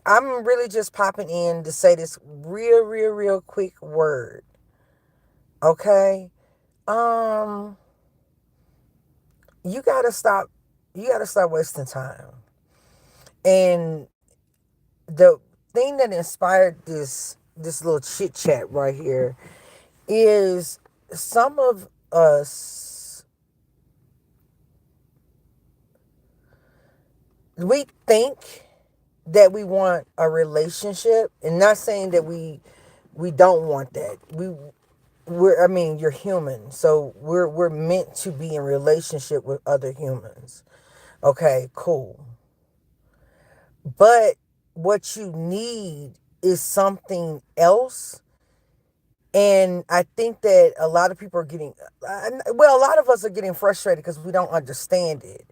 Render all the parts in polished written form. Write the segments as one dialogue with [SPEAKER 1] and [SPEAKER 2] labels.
[SPEAKER 1] I'm really just popping in to say this real quick word. Okay? Um, you gotta stop wasting time. And the thing that inspired this little chit chat right here is some of us, we think that we want a relationship, and not saying that we don't want that. I mean, you're human, so we're meant to be in relationship with other humans. Okay, cool. But what you need is something else. And I think that a lot of people are getting, well, a lot of us are getting frustrated because we don't understand it.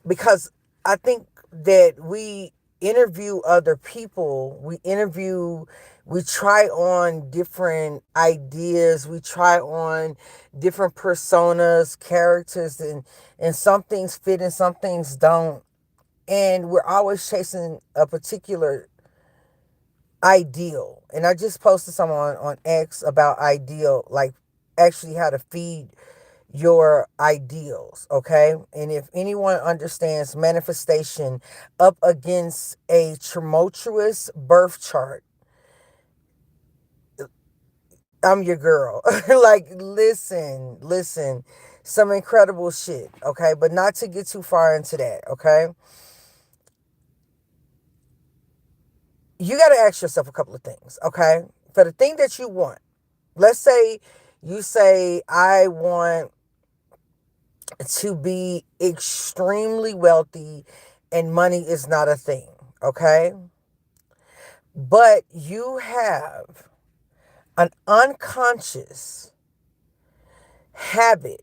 [SPEAKER 1] Because I think that we interview other people, we try on different ideas, we try on different personas, characters, and some things fit and some things don't. And we're always chasing a particular ideal. And I just posted someone on X about ideal, like actually how to feed your ideals, okay? And if anyone understands manifestation up against a tumultuous birth chart, I'm your girl. Like, listen, some incredible shit, okay? But not to get too far into that, okay? You got to ask yourself a couple of things, okay? For the thing that you want, let's say you say, I want to be extremely wealthy and money is not a thing, okay? But you have an unconscious habit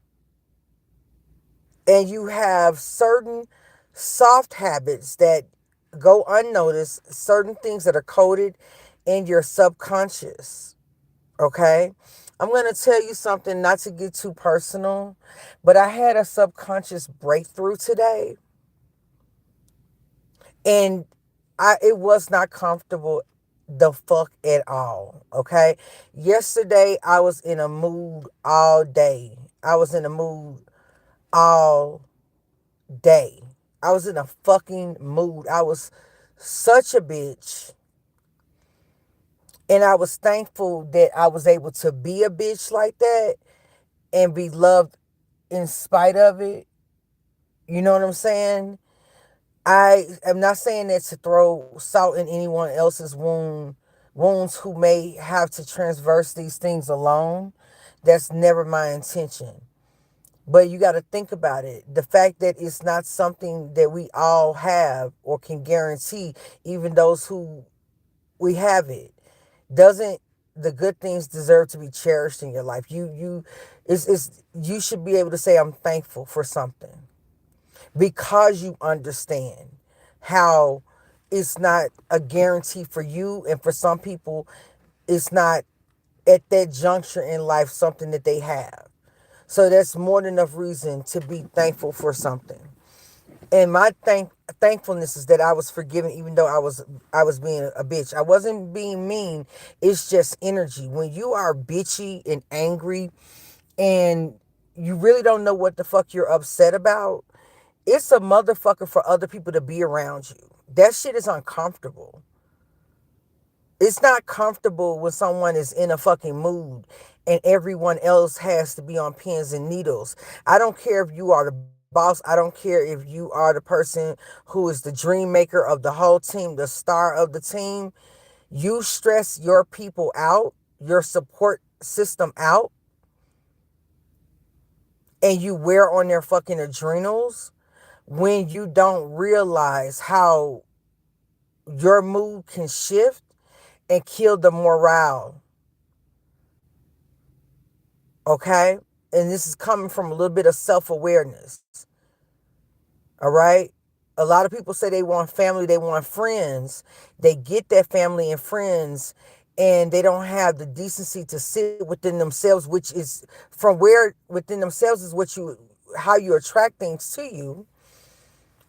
[SPEAKER 1] and you have certain soft habits that go unnoticed, certain things that are coded in your subconscious, okay? I'm going to tell you something, not to get too personal, but I had a subconscious breakthrough today, and it was not comfortable the fuck at all, okay? Yesterday, I was in a mood all day. I was in a mood all day. I was in a fucking mood. I was such a bitch. And I was thankful that I was able to be a bitch like that and be loved in spite of it. You know what I'm saying? I am not saying that to throw salt in anyone else's wounds who may have to transverse these things alone. That's never my intention. But you got to think about it. The fact that it's not something that we all have or can guarantee, even those who we have it, doesn't the good things deserve to be cherished in your life? You should be able to say, I'm thankful for something, because you understand how it's not a guarantee for you, and for some people it's not at that juncture in life something that they have. So that's more than enough reason to be thankful for something. And my thankfulness is that I was forgiven, even though I was being a bitch. I wasn't being mean. It's just energy. When you are bitchy and angry and you really don't know what the fuck you're upset about, it's a motherfucker for other people to be around you. That shit is uncomfortable. It's not comfortable when someone is in a fucking mood and everyone else has to be on pins and needles. I don't care if you are the boss. I don't care if you are the person who is the dream maker of the whole team, the star of the team. You stress your people out, your support system out, and you wear on their fucking adrenals when you don't realize how your mood can shift and kill the morale. Okay? And this is coming from a little bit of self-awareness. All right? A lot of people say they want family, they want friends. They get that family and friends, and they don't have the decency to sit within themselves, which is from where within themselves is how you attract things to you,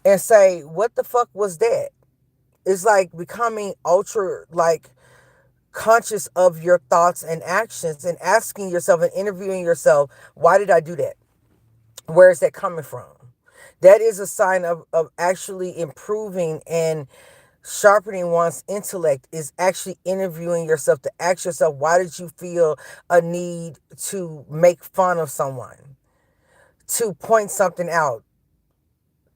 [SPEAKER 1] and say, what the fuck was that? It's like becoming ultra, like, conscious of your thoughts and actions and asking yourself and interviewing yourself, why did I do that? Where is that coming from? That is a sign of actually improving and sharpening one's intellect, is actually interviewing yourself to ask yourself, why did you feel a need to make fun of someone, to point something out,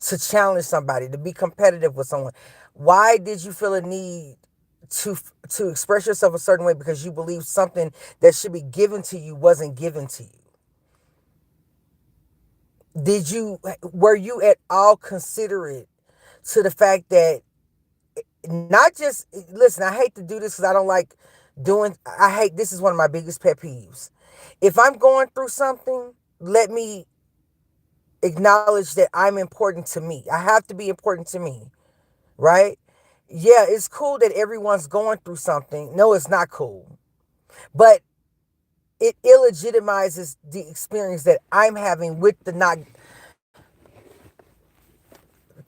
[SPEAKER 1] to challenge somebody, to be competitive with someone? Why did you feel a need to to express yourself a certain way because you believe something that should be given to you wasn't given to you? Were you at all considerate to the fact that, not just, listen, I hate to do this because I don't like I hate, this is one of my biggest pet peeves. If I'm going through something, let me acknowledge that I'm important to me. I have to be important to me, right? Yeah, it's cool that everyone's going through something. No, it's not cool. But it illegitimizes the experience that I'm having with the not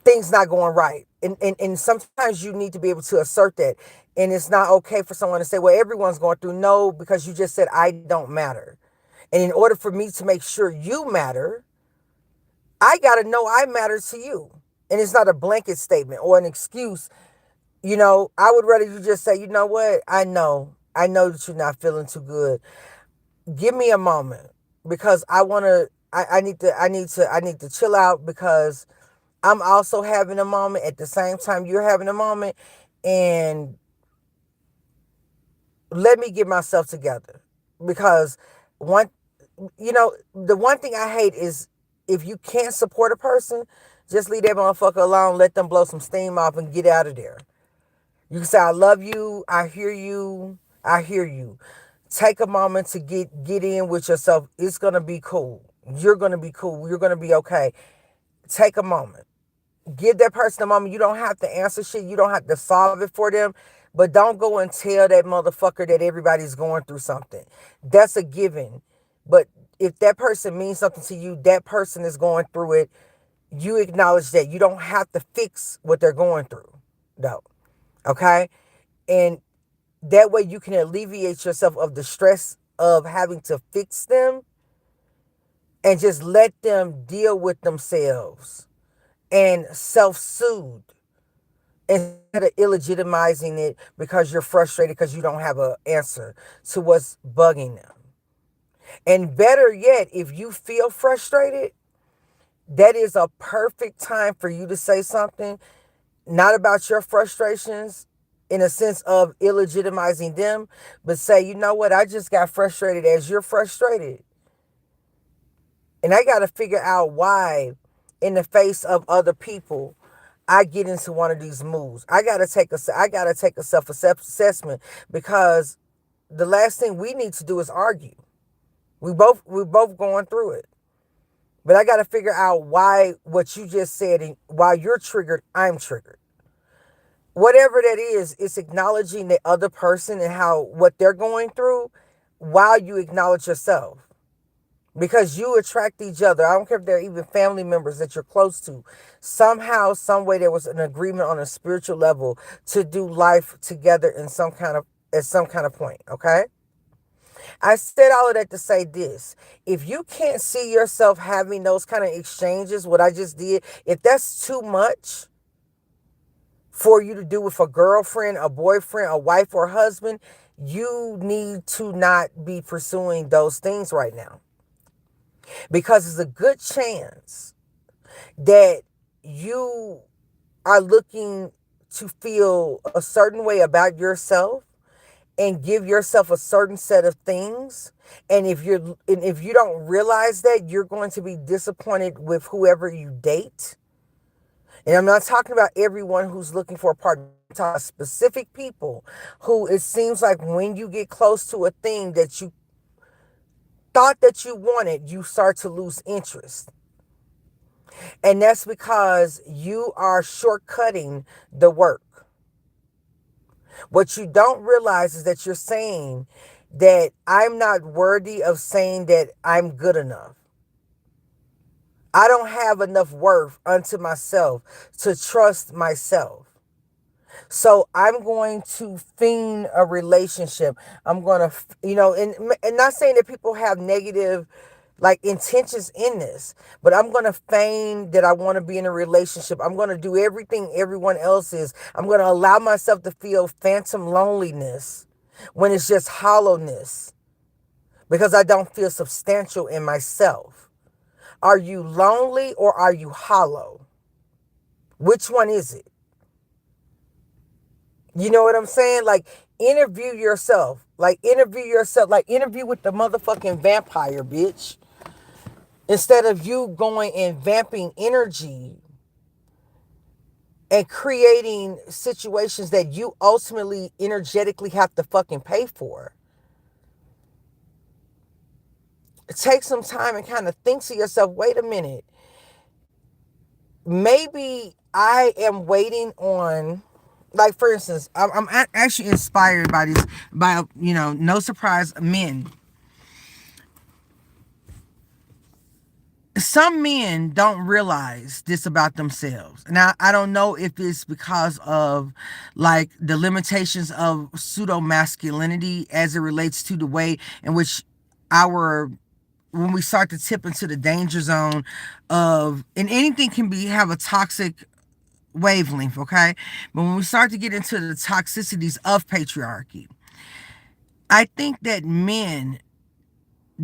[SPEAKER 1] things not going right. And sometimes you need to be able to assert that. And it's not okay for someone to say, well, everyone's going through. No, because you just said I don't matter. And in order for me to make sure you matter, I got to know I matter to you. And it's not a blanket statement or an excuse. I would rather you just say, you know what? I know that you're not feeling too good. Give me a moment, because I need to chill out, because I'm also having a moment at the same time you're having a moment, and let me get myself together. Because one, the one thing I hate is, if you can't support a person, just leave that motherfucker alone, let them blow some steam off and get out of there. You can say, I love you, I hear you, I hear you. Take a moment to get in with yourself. It's going to be cool. You're going to be cool. You're going to be okay. Take a moment. Give that person a moment. You don't have to answer shit. You don't have to solve it for them. But don't go and tell that motherfucker that everybody's going through something. That's a given. But if that person means something to you, that person is going through it. You acknowledge that. You don't have to fix what they're going through, though. Okay? And that way you can alleviate yourself of the stress of having to fix them, and just let them deal with themselves and self-soothe, instead of illegitimizing it because you're frustrated because you don't have an answer to what's bugging them. And better yet, if you feel frustrated, that is a perfect time for you to say something, not about your frustrations in a sense of illegitimizing them, but say, you know what, I just got frustrated as you're frustrated. And I got to figure out why, in the face of other people, I get into one of these moves. I gotta take a self-assessment, because the last thing we need to do is argue. We both going through it. But I gotta figure out why what you just said, and while you're triggered, I'm triggered. Whatever that is, it's acknowledging the other person and how what they're going through while you acknowledge yourself. Because you attract each other. I don't care if they're even family members that you're close to. Somehow, some way, there was an agreement on a spiritual level to do life together in at some kind of point. Okay. I said all of that to say this. If you can't see yourself having those kind of exchanges, what I just did, if that's too much for you to do with a girlfriend, a boyfriend, a wife, or husband, you need to not be pursuing those things right now. Because it's a good chance that you are looking to feel a certain way about yourself and give yourself a certain set of things. And if you don't realize that, you're going to be disappointed with whoever you date. And I'm not talking about everyone who's looking for a partner. I'm talking about specific people who, it seems like when you get close to a thing that you thought that you wanted, you start to lose interest. And that's because you are shortcutting the work. What you don't realize is that you're saying that I'm not worthy of saying that I'm good enough. I don't have enough worth unto myself to trust myself. So I'm going to feign a relationship. I'm going to, and not saying that people have negative like intentions in this, but I'm going to feign that I want to be in a relationship. I'm going to do everything everyone else is. I'm going to allow myself to feel phantom loneliness when it's just hollowness because I don't feel substantial in myself. Are you lonely or are you hollow? Which one is it? You know what I'm saying? Like, interview yourself. Like, interview yourself. Like, interview with the motherfucking vampire, bitch. Instead of you going and vamping energy and creating situations that you ultimately energetically have to fucking pay for. Take some time and kind of think to yourself, wait a minute. Maybe I am waiting on, like, for instance, I'm actually inspired by these, by, no surprise, men. Some men don't realize this about themselves. Now, I don't know if it's because of like the limitations of pseudo masculinity as it relates to the way in which when we start to tip into the danger zone of, and anything can have a toxic wavelength, okay? But when we start to get into the toxicities of patriarchy, I think that men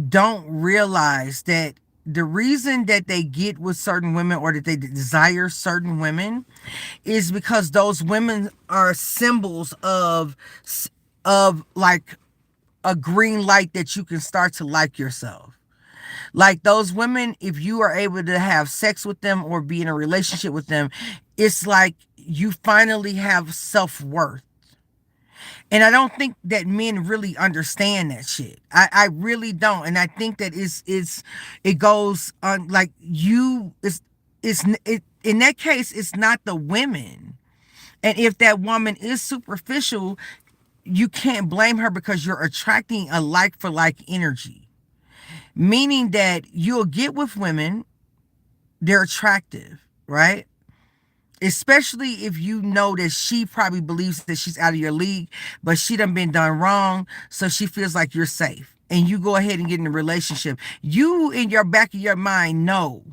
[SPEAKER 1] don't realize that the reason that they get with certain women or that they desire certain women is because those women are symbols of like a green light that you can start to like yourself. Like those women, if you are able to have sex with them or be in a relationship with them, it's like you finally have self-worth. And I don't think that men really understand that shit. I really don't. And I think that it goes on like in that case, it's not the women. And if that woman is superficial, you can't blame her because you're attracting a like for like energy. Meaning that you'll get with women, they're attractive, right? Especially if you know that she probably believes that she's out of your league, but she done been done wrong, so she feels like you're safe. And you go ahead and get in a relationship. You, in your back of your mind, know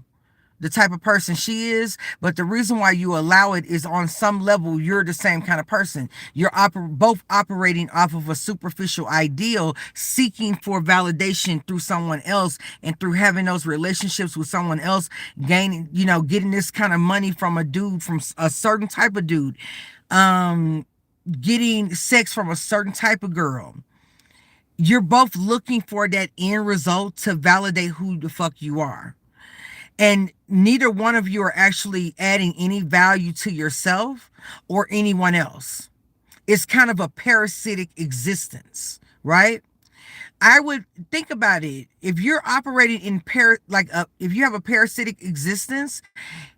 [SPEAKER 1] the type of person she is, but the reason why you allow it is on some level you're the same kind of person. You're both operating off of a superficial ideal, seeking for validation through someone else, and through having those relationships with someone else, gaining, getting this kind of money from a dude, from a certain type of dude, getting sex from a certain type of girl. You're both looking for that end result to validate who the fuck you are. And neither one of you are actually adding any value to yourself or anyone else. It's kind of a parasitic existence, right? I would think about it. If you're operating in if you have a parasitic existence,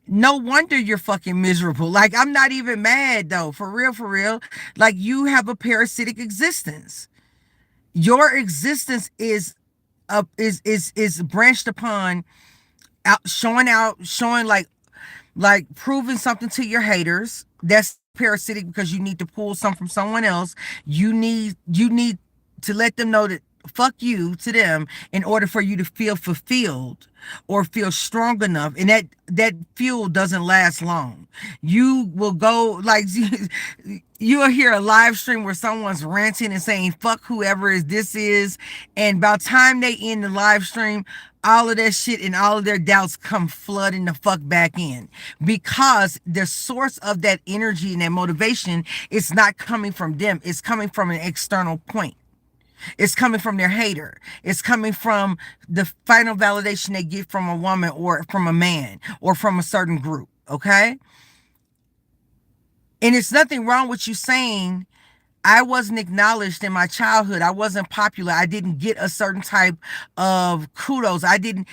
[SPEAKER 1] no wonder you're fucking miserable. Like, I'm not even mad though, for real, for real. Like, you have a parasitic existence. Your existence is branched upon showing like proving something to your haters. That's parasitic because you need to pull something from someone else. You need to let them know that fuck you to them in order for you to feel fulfilled or feel strong enough. And that fuel doesn't last long. You will go like you'll hear a live stream where someone's ranting and saying fuck whoever this is, and by the time they end the live stream, all of that shit and all of their doubts come flooding the fuck back in, because the source of that energy and that motivation is not coming from them. It's coming from an external point. It's coming from their hater. It's coming from the final validation they get from a woman or from a man or from a certain group. Okay. And it's nothing wrong with you saying, I wasn't acknowledged in my childhood. I wasn't popular. I didn't get a certain type of kudos. I didn't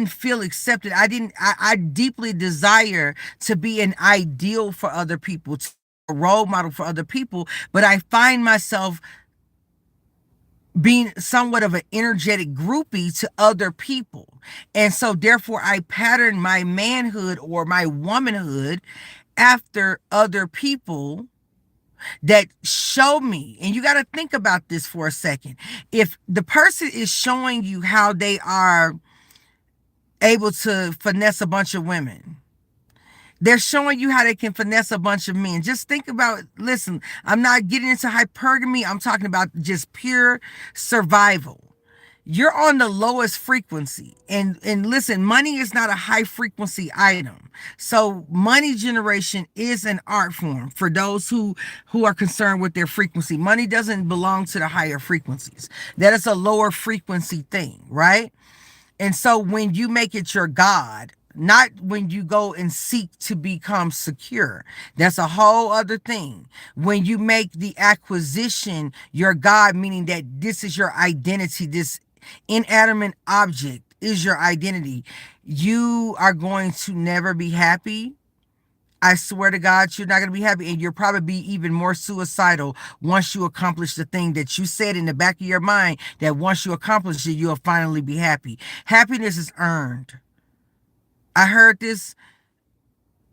[SPEAKER 1] feel accepted. I deeply desire to be an ideal for other people, to be a role model for other people, but I find myself being somewhat of an energetic groupie to other people. And so therefore I pattern my manhood or my womanhood after other people that show me, and you got to think about this for a second. If the person is showing you how they are able to finesse a bunch of women, they're showing you how they can finesse a bunch of men. Just think about, listen, I'm not getting into hypergamy. I'm talking about just pure survival. You're on the lowest frequency. And listen, money is not a high frequency item. So money generation is an art form for those who are concerned with their frequency. Money doesn't belong to the higher frequencies. That is a lower frequency thing, right? And so when you make it your God, not when you go and seek to become secure, that's a whole other thing. When you make the acquisition your God, meaning that this is your identity, this inanimate object is your identity, you are going to never be happy. I swear to God, you're not going to be happy, and you'll probably be even more suicidal once you accomplish the thing that you said in the back of your mind, that once you accomplish it, you'll finally be happy. Happiness is earned. I heard this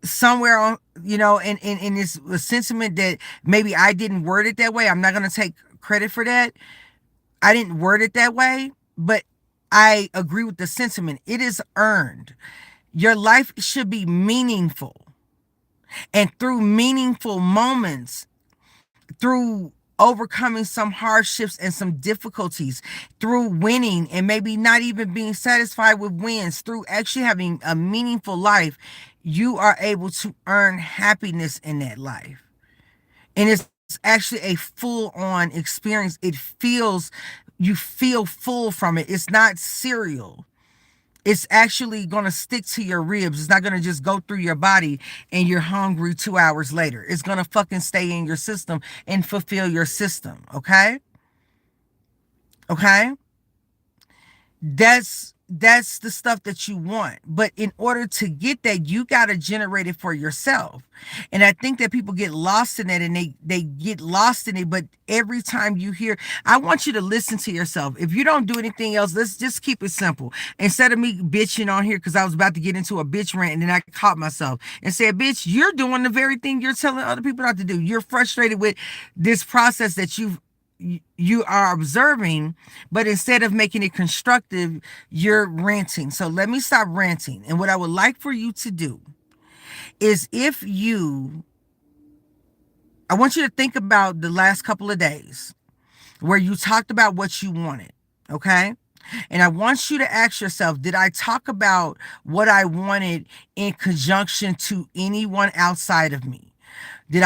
[SPEAKER 1] somewhere on, and it's a sentiment that maybe I didn't word it that way. I'm not going to take credit for that. I didn't word it that way, but I agree with the sentiment. It is earned. Your life should be meaningful. And through meaningful moments, through overcoming some hardships and some difficulties, through winning and maybe not even being satisfied with wins, through actually having a meaningful life, you are able to earn happiness in that life. And it's actually a full-on experience. You feel full from it. It's not cereal. It's actually going to stick to your ribs. It's not going to just go through your body and you're hungry 2 hours later. It's going to fucking stay in your system and fulfill your system. Okay? Okay? That's the stuff that you want. But in order to get that, you got to generate it for yourself. And I think that people get lost in that, and they get lost in it. But every time you hear, I want you to listen to yourself. If you don't do anything else, let's just keep it simple. Instead of me bitching on here, because I was about to get into a bitch rant and then I caught myself and said, bitch, you're doing the very thing you're telling other people not to do. You're frustrated with this process that you are observing, but instead of making it constructive, you're ranting. So let me stop ranting. And what I would like for you to do is, I want you to think about the last couple of days where you talked about what you wanted. Okay. And I want you to ask yourself, did I talk about what I wanted in conjunction to anyone outside of me? Did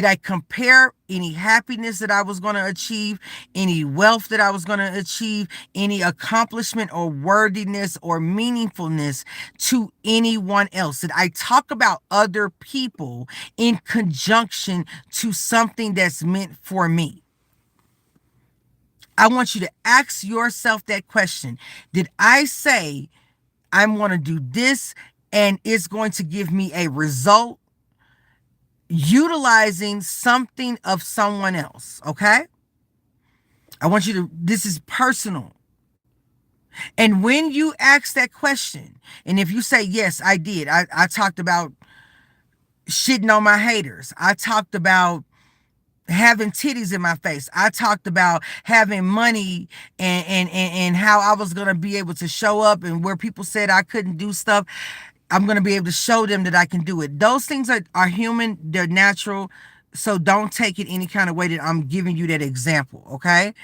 [SPEAKER 1] I compare any happiness that I was going to achieve, any wealth that I was going to achieve, any accomplishment or worthiness or meaningfulness to anyone else? Did I talk about other people in conjunction to something that's meant for me? I want you to ask yourself that question. Did I say I'm going to do this and it's going to give me a result utilizing something of someone else? Okay? I want you to, this is personal. And when you ask that question, and if you say, yes, I did, I talked about shitting on my haters. I talked about having titties in my face. I talked about having money and how I was going to be able to show up, and where people said I couldn't do stuff, I'm going to be able to show them that I can do it. Those things are human. They're natural. So don't take it any kind of way that I'm giving you that example. Okay.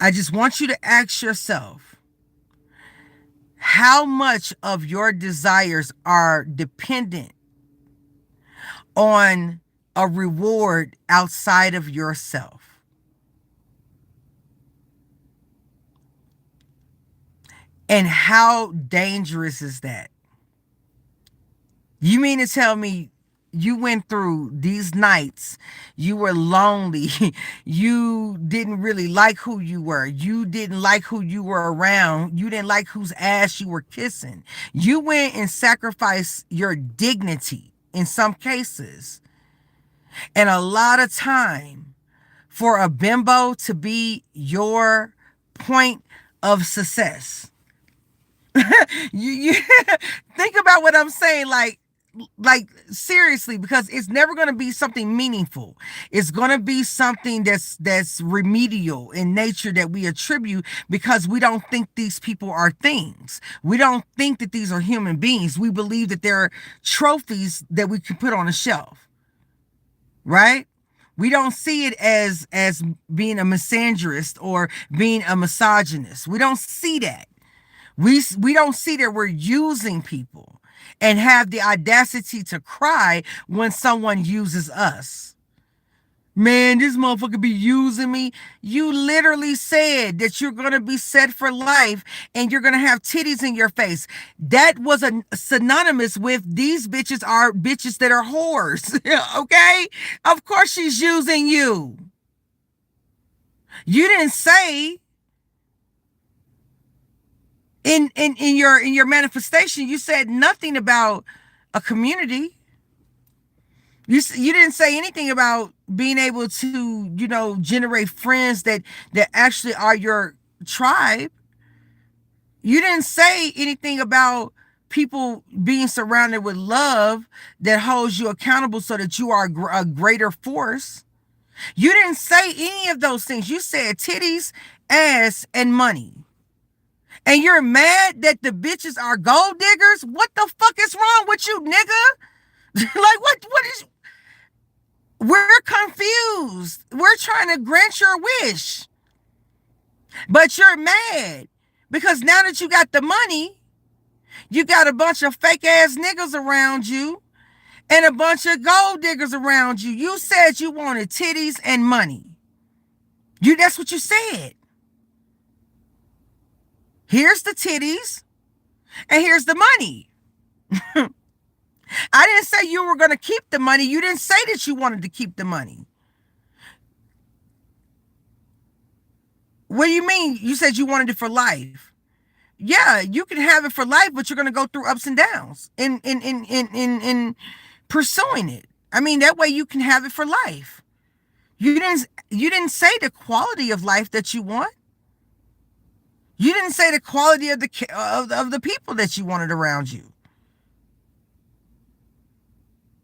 [SPEAKER 1] I just want you to ask yourself, how much of your desires are dependent on a reward outside of yourself? And how dangerous is that? You mean to tell me you went through these nights, you were lonely, you didn't really like who you were, you didn't like who you were around, you didn't like whose ass you were kissing. You went and sacrificed your dignity in some cases, and a lot of time for a bimbo to be your point of success. you think about what I'm saying. Like, like seriously, because it's never going to be something meaningful. It's going to be something that's remedial in nature that we attribute because we don't think these people are things. We don't think that these are human beings. We believe that they're trophies that we can put on a shelf, right? We don't see it as being a misandrist or being a misogynist. We don't see that. We don't see that we're using people and have the audacity to cry when someone uses us. Man, this motherfucker be using me. You literally said that you're going to be set for life and you're going to have titties in your face. That was a synonymous with these bitches are bitches that are whores. Okay? Of course she's using you. You didn't say in your manifestation, you said nothing about a community. You didn't say anything about being able to, generate friends that actually are your tribe. You didn't say anything about people being surrounded with love that holds you accountable so that you are a greater force. You didn't say any of those things. You said titties, ass, and money. And you're mad that the bitches are gold diggers? What the fuck is wrong with you, nigga? Like, what is... We're confused. We're trying to grant your wish. But you're mad because now that you got the money, you got a bunch of fake ass niggas around you and a bunch of gold diggers around you. You said you wanted titties and money. That's what you said. Here's the titties and here's the money. I didn't say you were going to keep the money. You didn't say that you wanted to keep the money. What do you mean? You said you wanted it for life. Yeah, you can have it for life, but you're going to go through ups and downs in pursuing it. I mean, that way you can have it for life. You didn't say the quality of life that you want. You didn't say the quality of the people that you wanted around you.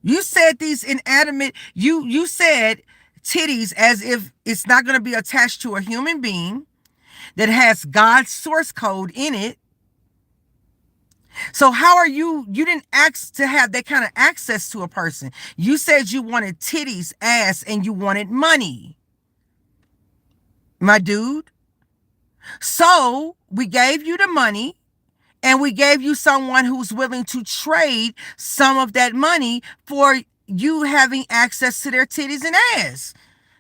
[SPEAKER 1] You said these inanimate, you said titties as if it's not going to be attached to a human being that has God's source code in it. So how are you didn't ask to have that kind of access to a person. You said you wanted titties, ass, and you wanted money, my dude. So we gave you the money. And we gave you someone who's willing to trade some of that money for you having access to their titties and ass.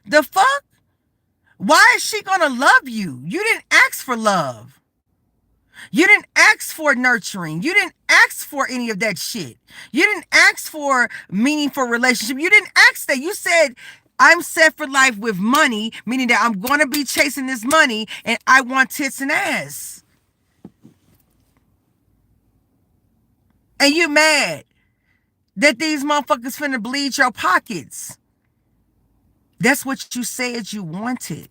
[SPEAKER 1] The fuck? Why is she gonna love you? You didn't ask for love. You didn't ask for nurturing. You didn't ask for any of that shit. You didn't ask for meaningful relationship. You didn't ask that. You said, I'm set for life with money, meaning that I'm gonna be chasing this money and I want tits and ass. And you mad that these motherfuckers finna bleed your pockets. That's what you said you wanted.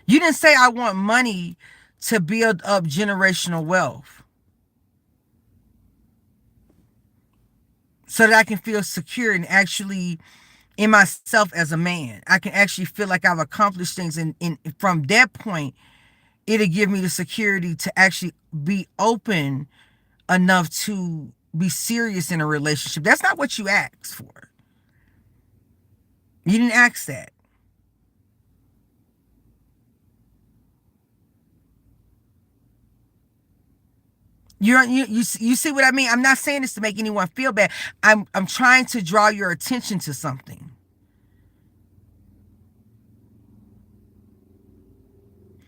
[SPEAKER 1] You didn't say, I want money to build up generational wealth so that I can feel secure and actually in myself as a man. I can actually feel like I've accomplished things. And from that point, it'll give me the security to actually be open enough to be serious in a relationship. That's not what you asked for. You didn't ask that. You see what I mean? I'm not saying this to make anyone feel bad. I'm trying to draw your attention to something.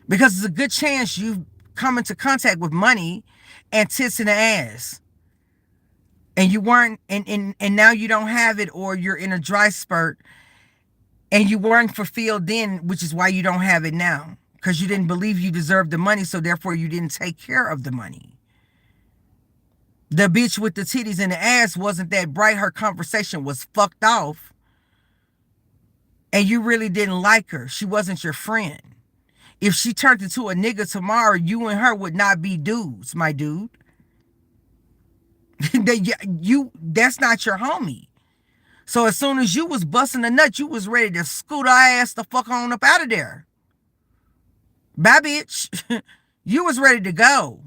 [SPEAKER 1] Because there's a good chance you've come into contact with money and tits in the ass. And you weren't, and now you don't have it, or you're in a dry spurt and you weren't fulfilled then, which is why you don't have it now. Because you didn't believe you deserved the money, so therefore you didn't take care of the money. The bitch with the titties and the ass wasn't that bright. Her conversation was fucked off. And you really didn't like her. She wasn't your friend. If she turned into a nigga tomorrow, you and her would not be dudes, my dude. That's not your homie. So as soon as you was busting the nut, you was ready to scoot our ass the fuck on up out of there. Bye, bitch. You was ready to go.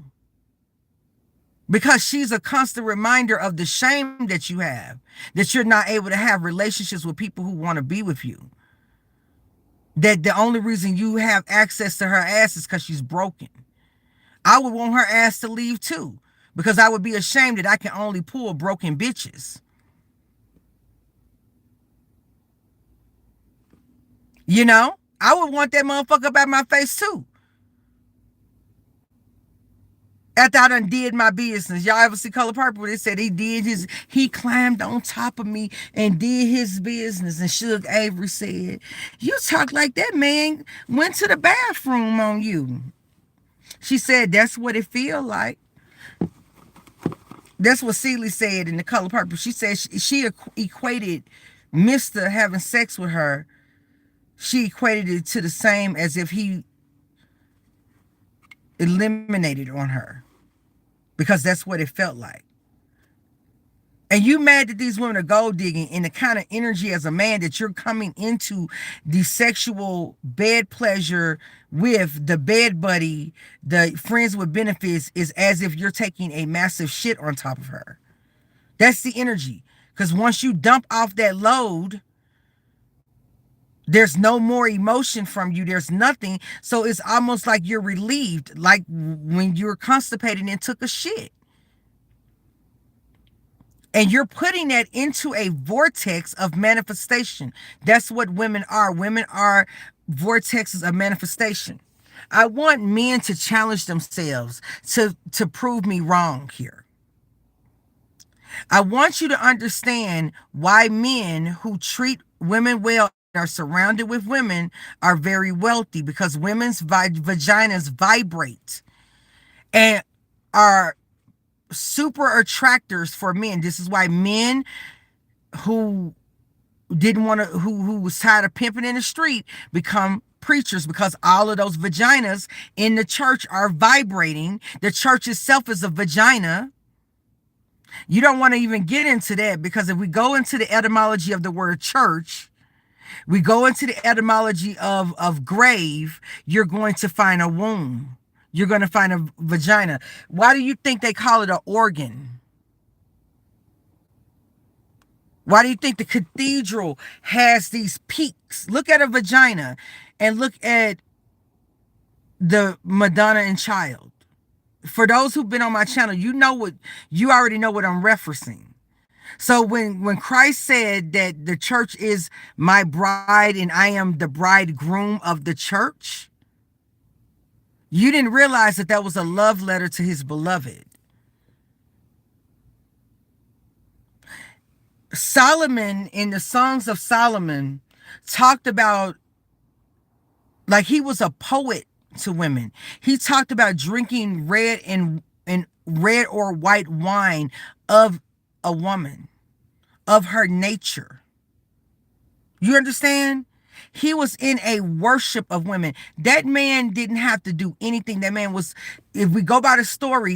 [SPEAKER 1] Because she's a constant reminder of the shame that you have, that you're not able to have relationships with people who want to be with you. That the only reason you have access to her ass is because she's broken. I would want her ass to leave too, because I would be ashamed that I can only pull broken bitches. You know, I would want that motherfucker up at my face too. After I done did my business. Y'all ever see Color Purple? They said he climbed on top of me and did his business. And Suge Avery said, you talk like that man went to the bathroom on you. She said, that's what it feel like. That's what Celie said in The Color Purple. She said she equated Mr. having sex with her. She equated it to the same as if he eliminated on her. Because that's what it felt like. And you mad that these women are gold digging in the kind of energy as a man that you're coming into the sexual bed pleasure with the bed buddy, the friends with benefits, is as if you're taking a massive shit on top of her. That's the energy. Because once you dump off that load, there's no more emotion from you. There's nothing. So it's almost like you're relieved, like when you were constipated and took a shit. And you're putting that into a vortex of manifestation. That's what women are. Women are vortexes of manifestation. I want men to challenge themselves to prove me wrong here. I want you to understand why men who treat women well, are surrounded with women, are very wealthy, because women's vaginas vibrate and are super attractors for men. This is why men who didn't want to, who was tired of pimping in the street, become preachers, because all of those vaginas in the church are vibrating. The church itself is a vagina. You don't want to even get into that, because if we go into the etymology of the word church, we go into the etymology of grave, you're going to find a womb. You're going to find a vagina. Why do you think they call it an organ? Why do you think the cathedral has these peaks? Look at a vagina and look at the Madonna and Child. For those who've been on my channel, you already know what I'm referencing. So when Christ said that the church is my bride and I am the bridegroom of the church, you didn't realize that was a love letter to his beloved. Solomon, in the Songs of Solomon, talked about, like, he was a poet to women. He talked about drinking red and red or white wine of a woman, of her nature. You understand? He was in a worship of women. That man didn't have to do anything. That man was, if we go by the story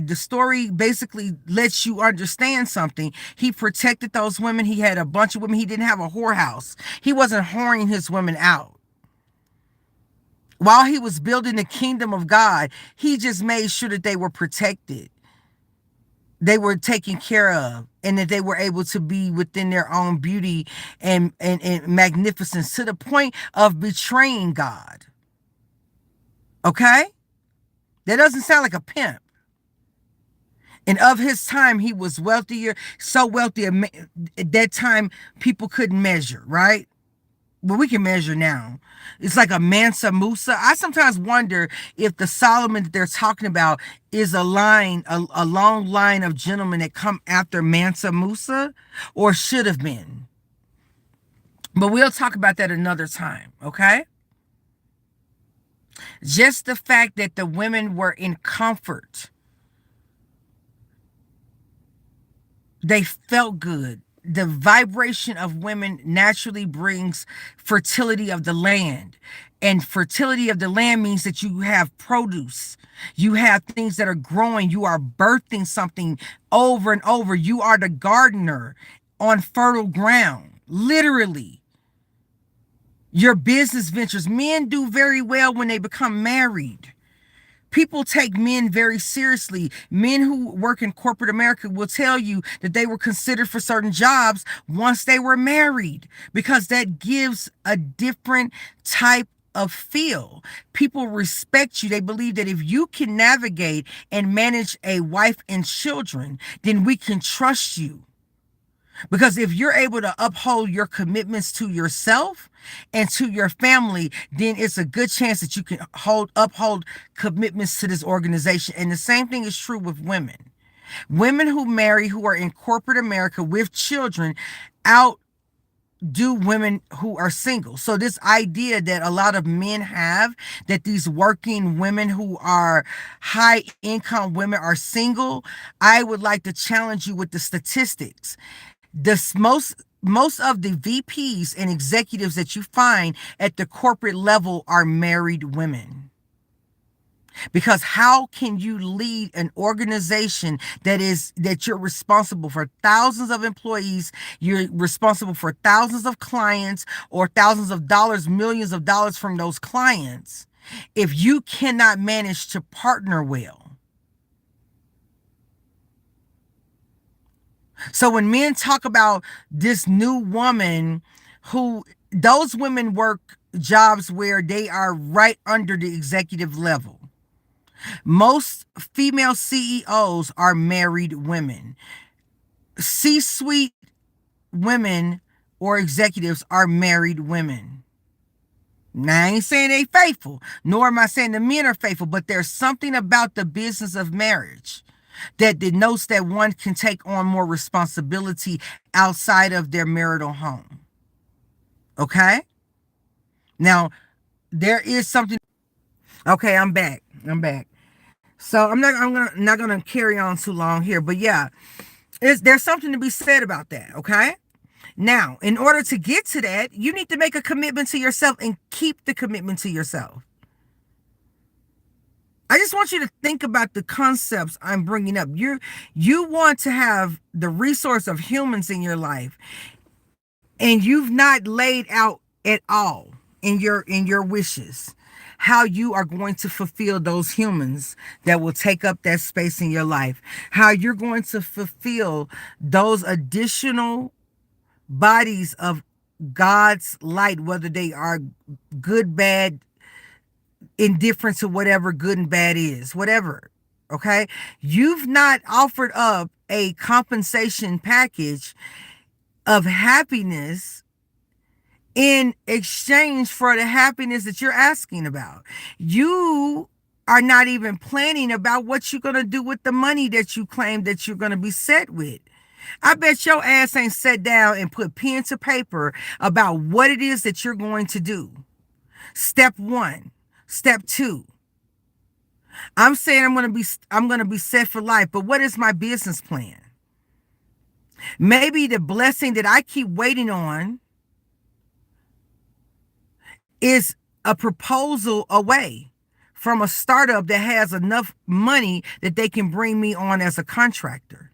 [SPEAKER 1] basically lets you understand something. He protected those women. He had a bunch of women. He didn't have a whorehouse. He wasn't whoring his women out. While he was building the kingdom of God, he just made sure that they were protected. They were taken care of, and that they were able to be within their own beauty and magnificence, to the point of betraying God. Okay? That doesn't sound like a pimp. And of his time, he was wealthier, so wealthy at that time people couldn't measure, right? But we can measure now. It's like a Mansa Musa. I sometimes wonder if the Solomon that they're talking about is a long line of gentlemen that come after Mansa Musa, or should have been. But we'll talk about that another time, okay? Just the fact that the women were in comfort. They felt good. the vibration of women naturally brings fertility of the land. And fertility of the land means that you have produce. You have things that are growing. You are birthing something over and over. You are the gardener on fertile ground, literally. Your business ventures. Men do very well when they become married. People take men very seriously. Men who work in corporate America will tell you that they were considered for certain jobs once they were married, because that gives a different type of feel. People respect you. They believe that if you can navigate and manage a wife and children, then we can trust you. Because if you're able to uphold your commitments to yourself and to your family, then it's a good chance that you can uphold commitments to this organization. And the same thing is true with women. Women who marry, who are in corporate America with children, outdo women who are single. So this idea that a lot of men have, that these working women who are high income women are single, I would like to challenge you with the statistics. Most of the VPs and executives that you find at the corporate level are married women. Because how can you lead an organization that you're responsible for thousands of employees, you're responsible for thousands of clients, or thousands of dollars, millions of dollars from those clients, if you cannot manage to partner well? So when men talk about this new woman, those women work jobs where they are right under the executive level. Most female CEOs are married women. C-suite women or executives are married women. Now, I ain't saying they faithful, nor am I saying the men are faithful, but there's something about the business of marriage that denotes that one can take on more responsibility outside of their marital home. Okay? Now, there is something. Okay, I'm back. So I'm not gonna carry on too long here, but yeah, there's something to be said about that. Okay? Now, in order to get to that, you need to make a commitment to yourself and keep the commitment to yourself. I just want you to think about the concepts I'm bringing up. You want to have the resource of humans in your life, and you've not laid out at all in your wishes how you are going to fulfill those humans that will take up that space in your life, how you're going to fulfill those additional bodies of God's light, whether they are good, bad, indifferent to whatever good and bad is, whatever. Okay? You've not offered up a compensation package of happiness in exchange for the happiness that you're asking about. You are not even planning about what you're going to do with the money that you claim that you're going to be set with. I bet your ass ain't sat down and put pen to paper about what it is that you're going to do. Step 1. Step 2. I'm saying I'm going to be set for life, but what is my business plan? Maybe the blessing that I keep waiting on is a proposal away from a startup that has enough money that they can bring me on as a contractor.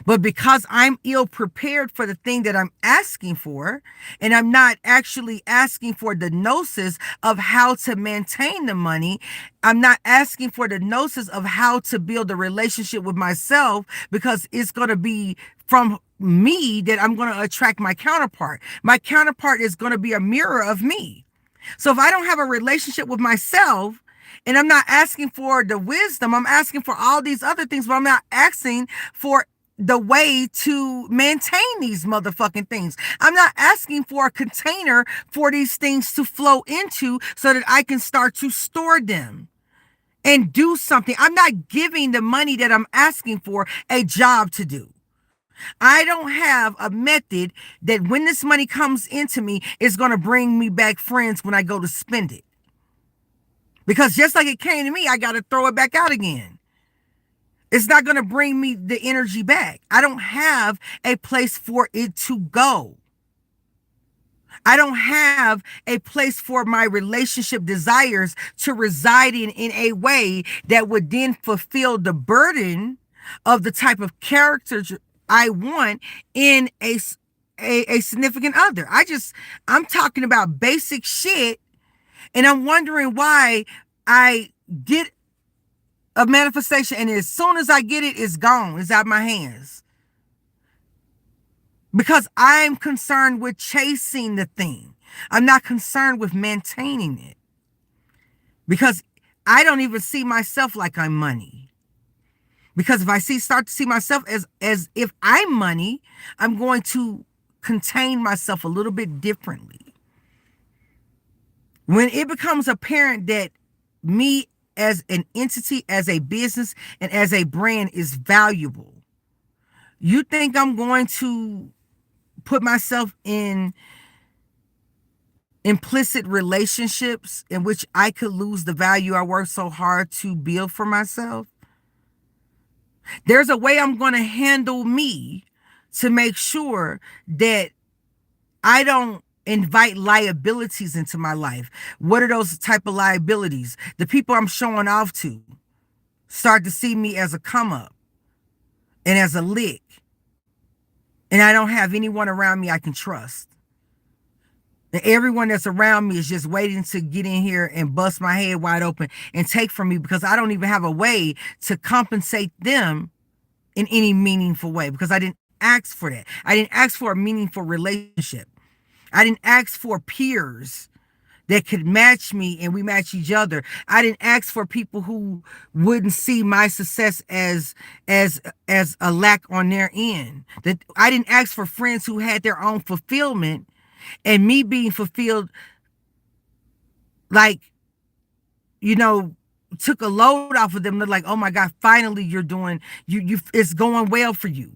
[SPEAKER 1] But because I'm ill prepared for the thing that I'm asking for, and I'm not actually asking for the gnosis of how to maintain the money, I'm not asking for the gnosis of how to build a relationship with myself, because it's going to be from me that I'm going to attract my counterpart. My counterpart is going to be a mirror of me. So if I don't have a relationship with myself, and I'm not asking for the wisdom, I'm asking for all these other things, but I'm not asking for the way to maintain these motherfucking things. I'm not asking for a container for these things to flow into so that I can start to store them and do something. I'm not giving the money that I'm asking for a job to do. I don't have a method that when this money comes into me, is going to bring me back friends when I go to spend it. Because just like it came to me, I got to throw it back out again. It's not going to bring me the energy back. I don't have a place for it to go. I don't have a place for my relationship desires to reside in a way that would then fulfill the burden of the type of character I want in a significant other. I'm talking about basic shit, and I'm wondering why I get a manifestation and as soon as I get it, it's gone. It's out of my hands. Because I'm concerned with chasing the thing. I'm not concerned with maintaining it. Because I don't even see myself like I'm money. Because if I start to see myself as if I'm money, I'm going to contain myself a little bit differently. When it becomes apparent that me as an entity, as a business, and as a brand is valuable, you think I'm going to put myself in implicit relationships in which I could lose the value I worked so hard to build for myself? There's a way I'm going to handle me to make sure that I don't invite liabilities into my life. What are those type of liabilities? The people I'm showing off to start to see me as a come up and as a lick, and I don't have anyone around me I can trust. And everyone that's around me is just waiting to get in here and bust my head wide open and take from me because I don't even have a way to compensate them in any meaningful way because I didn't ask for that. I didn't ask for a meaningful relationship. I didn't ask for peers that could match me and we match each other. I didn't ask for people who wouldn't see my success as a lack on their end. That I didn't ask for friends who had their own fulfillment and me being fulfilled, like, took a load off of them. They're like, oh my God, finally you're doing, it's going well for you.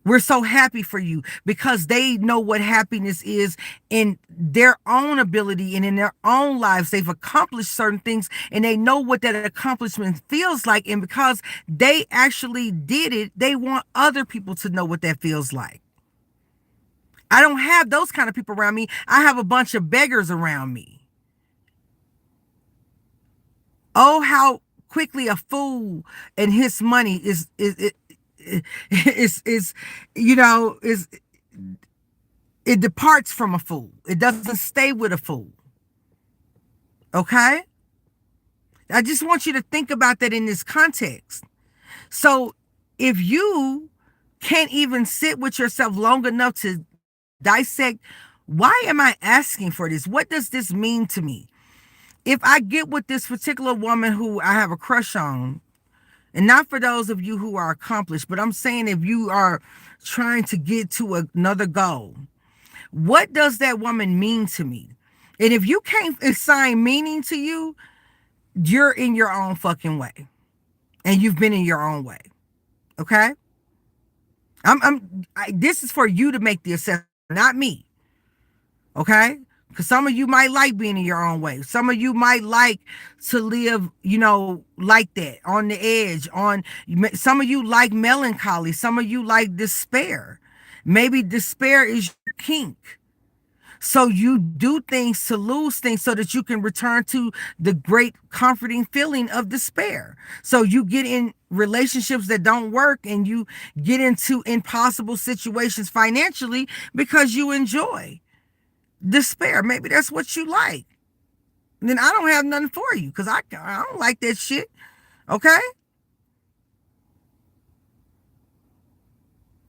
[SPEAKER 1] We're so happy for you because they know what happiness is in their own ability and in their own lives. They've accomplished certain things and they know what that accomplishment feels like. And because they actually did it, they want other people to know what that feels like. I don't have those kind of people around me. I have a bunch of beggars around me. Oh, how quickly a fool and his money is it departs from a fool. It doesn't stay with a fool. Okay? I just want you to think about that in this context. So if you can't even sit with yourself long enough to dissect, why am I asking for this? What does this mean to me? If I get with this particular woman who I have a crush on, and not for those of you who are accomplished, but I'm saying if you are trying to get to another goal, what does that woman mean to me? And if you can't assign meaning to you, you're in your own fucking way. And you've been in your own way. Okay? This is for you to make the assessment, not me. Okay? Because some of you might like being in your own way. Some of you might like to live, like that, on the edge. Some of you like melancholy. Some of you like despair. Maybe despair is your kink. So you do things to lose things so that you can return to the great comforting feeling of despair. So you get in relationships that don't work and you get into impossible situations financially because you enjoy despair. Maybe that's what you like. And then I don't have nothing for you because I don't like that shit. Okay?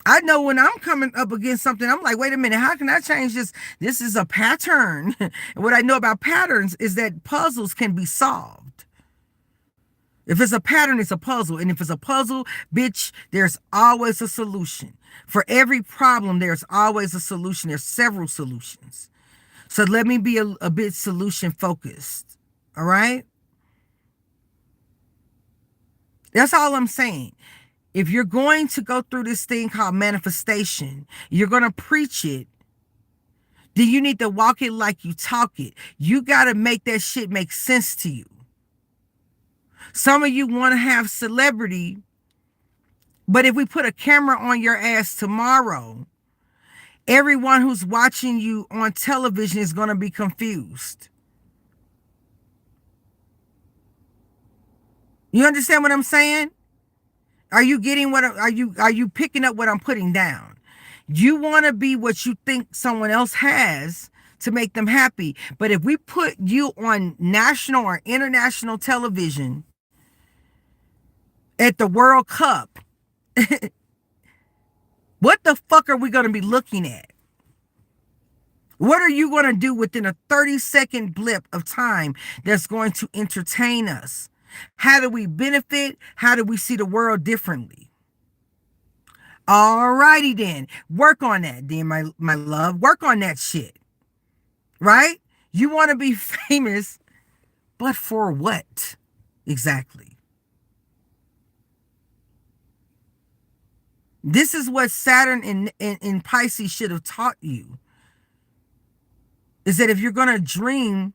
[SPEAKER 1] I know when I'm coming up against something, I'm like, wait a minute, how can I change this? This is a pattern. And what I know about patterns is that puzzles can be solved. If it's a pattern, it's a puzzle. And if it's a puzzle, bitch, there's always a solution. For every problem, there's always a solution. There's several solutions. So let me be a bit solution focused. All right? That's all I'm saying. If you're going to go through this thing called manifestation, you're going to preach it, then you need to walk it like you talk it. You got to make that shit make sense to you. Some of you want to have celebrity, but if we put a camera on your ass tomorrow, everyone who's watching you on television is going to be confused. You understand what I'm saying? Are you getting what are you picking up what I'm putting down? You want to be what you think someone else has to make them happy. But if we put you on national or international television at the World Cup, what the fuck are we going to be looking at? What are you going to do within a 30-second blip of time that's going to entertain us? How do we benefit? How do we see the world differently? All righty then. Work on that then, my love. Work on that shit. Right? You want to be famous, but for what? Exactly. This is what Saturn in Pisces should have taught you. Is that if you're going to dream,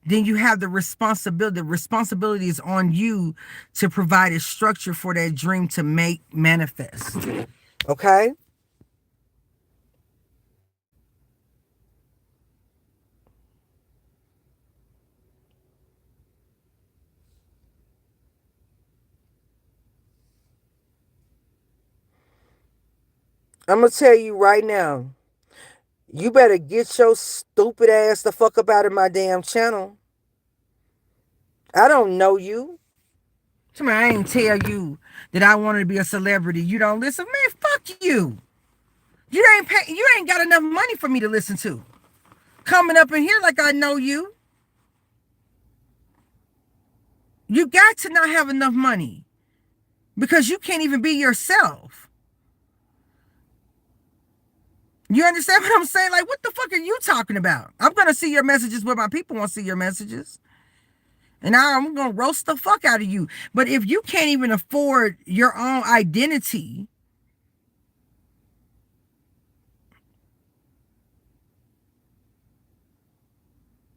[SPEAKER 1] then you have the responsibility. The responsibility is on you to provide a structure for that dream to make manifest. Okay? I'm going to tell you right now, you better get your stupid ass the fuck up out of my damn channel. I don't know you. I ain't tell you that I wanted to be a celebrity. You don't listen. Man, fuck you. You ain't got enough money for me to listen to. Coming up in here like I know you. You got to not have enough money. Because you can't even be yourself. You understand what I'm saying? Like, what the fuck are you talking about? I'm going to see your messages, but my people won't see your messages. And I'm going to roast the fuck out of you. But if you can't even afford your own identity,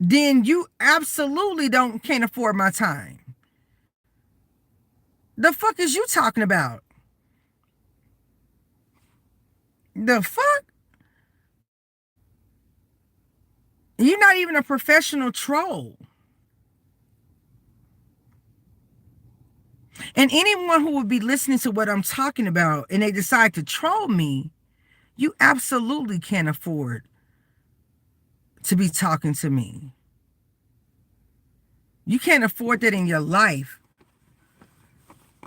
[SPEAKER 1] then you absolutely can't afford my time. The fuck is you talking about? The fuck? You're not even a professional troll. And anyone who would be listening to what I'm talking about and they decide to troll me, you absolutely can't afford to be talking to me. You can't afford that in your life.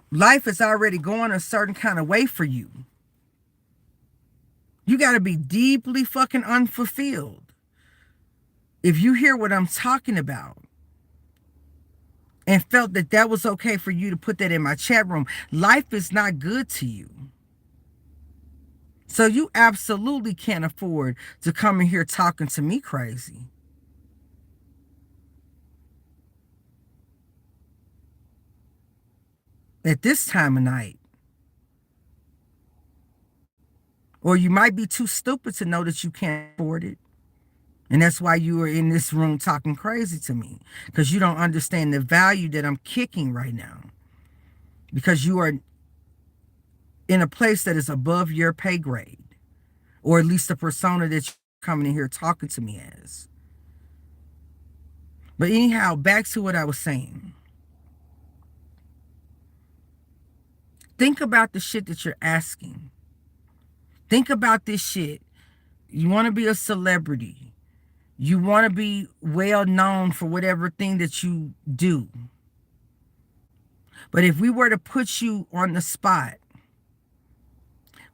[SPEAKER 1] Life is already going a certain kind of way for you. You got to be deeply fucking unfulfilled if you hear what I'm talking about and felt that that was okay for you to put that in my chat room. Life is not good to you. So you absolutely can't afford to come in here talking to me crazy. At this time of night. Or you might be too stupid to know that you can't afford it. And that's why you are in this room talking crazy to me. Because you don't understand the value that I'm kicking right now. Because you are in a place that is above your pay grade. Or at least the persona that you're coming in here talking to me as. But anyhow, back to what I was saying. Think about the shit that you're asking. Think about this shit. You want to be a celebrity. You want to be well known for whatever thing that you do. But if we were to put you on the spot,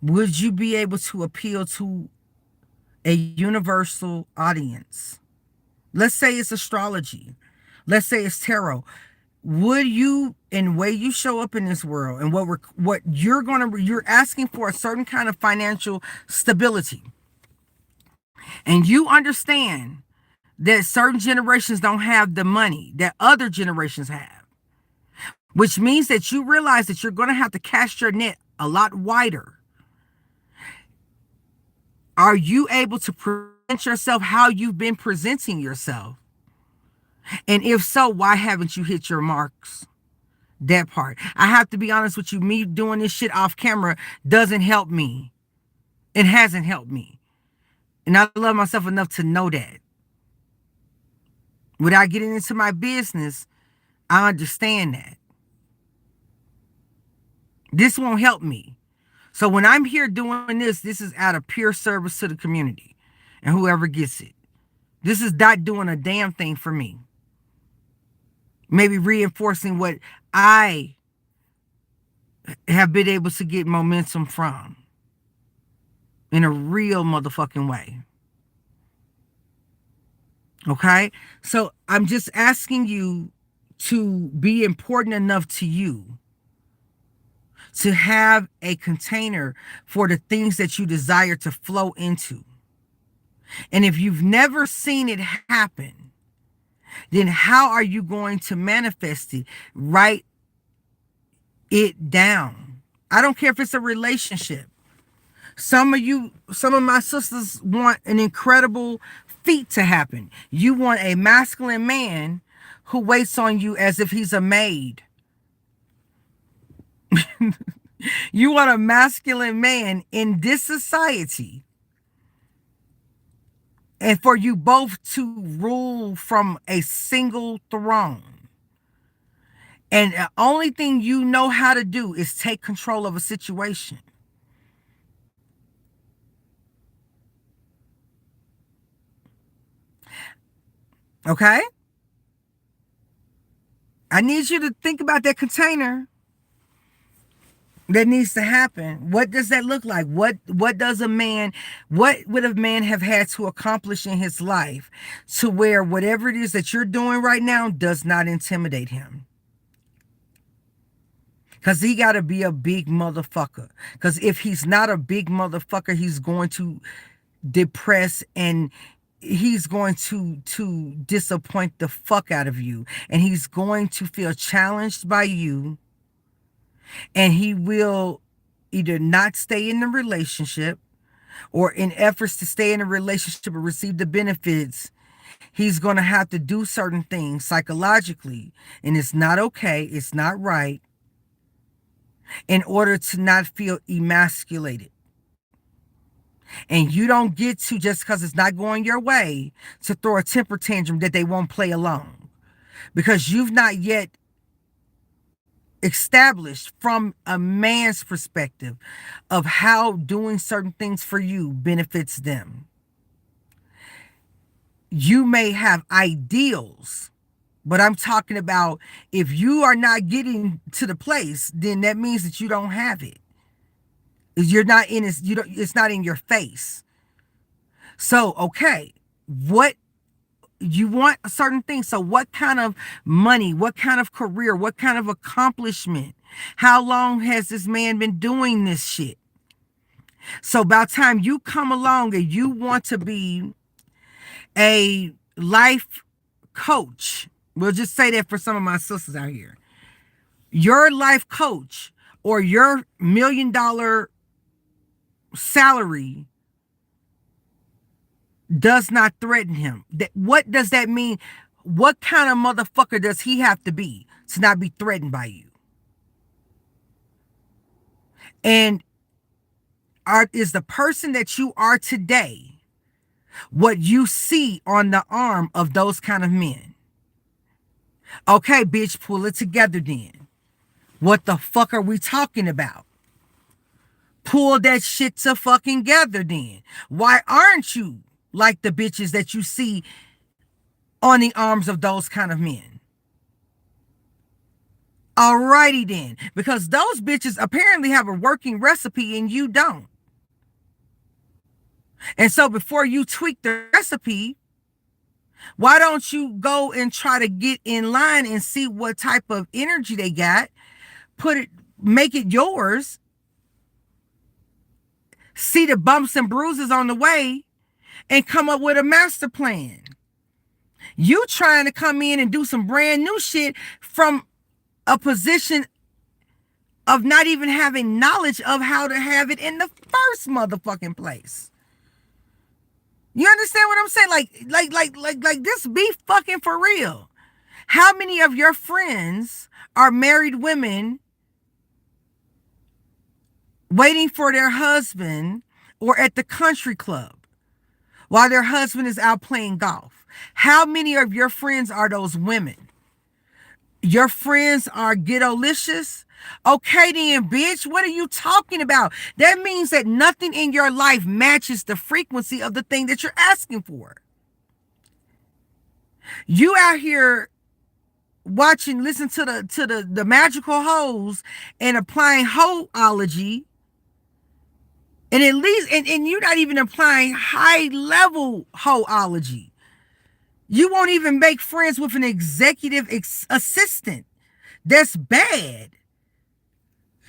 [SPEAKER 1] would you be able to appeal to a universal audience? Let's say it's astrology. Let's say it's tarot. Would you, in the way you show up in this world and what you're asking for a certain kind of financial stability. And you understand that certain generations don't have the money that other generations have. Which means that you realize that you're going to have to cast your net a lot wider. Are you able to present yourself how you've been presenting yourself? And if so, why haven't you hit your marks? That part. I have to be honest with you. Me doing this shit off camera doesn't help me. It hasn't helped me. And I love myself enough to know that. Without getting into my business, I understand that. This won't help me. So when I'm here doing this is out of pure service to the community and whoever gets it. This is not doing a damn thing for me. Maybe reinforcing what I have been able to get momentum from in a real motherfucking way. Okay? So I'm just asking you to be important enough to you to have a container for the things that you desire to flow into. And if you've never seen it happen, then how are you going to manifest it? Write it down. I don't care if it's a relationship. Some of my sisters want an incredible feat to happen. You want a masculine man who waits on you as if he's a maid. You want a masculine man in this society, and for you both to rule from a single throne. And the only thing you know how to do is take control of a situation. Okay? I need you to think about that container that needs to happen. What does that look like? What would a man have had to accomplish in his life to where whatever it is that you're doing right now does not intimidate him? Because he got to be a big motherfucker. Because if he's not a big motherfucker, he's going to depress and he's going to disappoint the fuck out of you. And he's going to feel challenged by you. And he will either not stay in the relationship, or in efforts to stay in a relationship and receive the benefits, he's going to have to do certain things psychologically. And it's not okay. It's not right. In order to not feel emasculated. And you don't get to, just because it's not going your way, to throw a temper tantrum that they won't play along. Because you've not yet established from a man's perspective of how doing certain things for you benefits them. You may have ideals, but I'm talking about if you are not getting to the place, then that means that you don't have it. You're not in it, it's not in your face. So, okay, what you want a certain thing. So what kind of money, what kind of career, what kind of accomplishment? How long has this man been doing this shit? So by the time you come along and you want to be a life coach, we'll just say that for some of my sisters out here, your life coach or your $1 million salary does not threaten him. What does that mean? What kind of motherfucker does he have to be to not be threatened by you? And is the person that you are today what you see on the arm of those kind of men? Okay, bitch, pull it together then. What the fuck are we talking about? Pull that shit to fucking together then. Why aren't you like the bitches that you see on the arms of those kind of men? Alrighty then. Because those bitches apparently have a working recipe and you don't. And so before you tweak the recipe, why don't you go and try to get in line and see what type of energy they got, make it yours, see the bumps and bruises on the way, and come up with a master plan. You trying to come in and do some brand new shit from a position of not even having knowledge of how to have it in the first motherfucking place. You understand what I'm saying? Like this be fucking for real. How many of your friends are married women waiting for their husband or at the country club while their husband is out playing golf? How many of your friends are those women? Your friends are ghetto-licious? Okay then, bitch, what are you talking about? That means that nothing in your life matches the frequency of the thing that you're asking for. You out here listen to the magical hoes and applying hoeology, and at least and you're not even applying high level hoeology. You won't even make friends with an executive assistant. That's bad.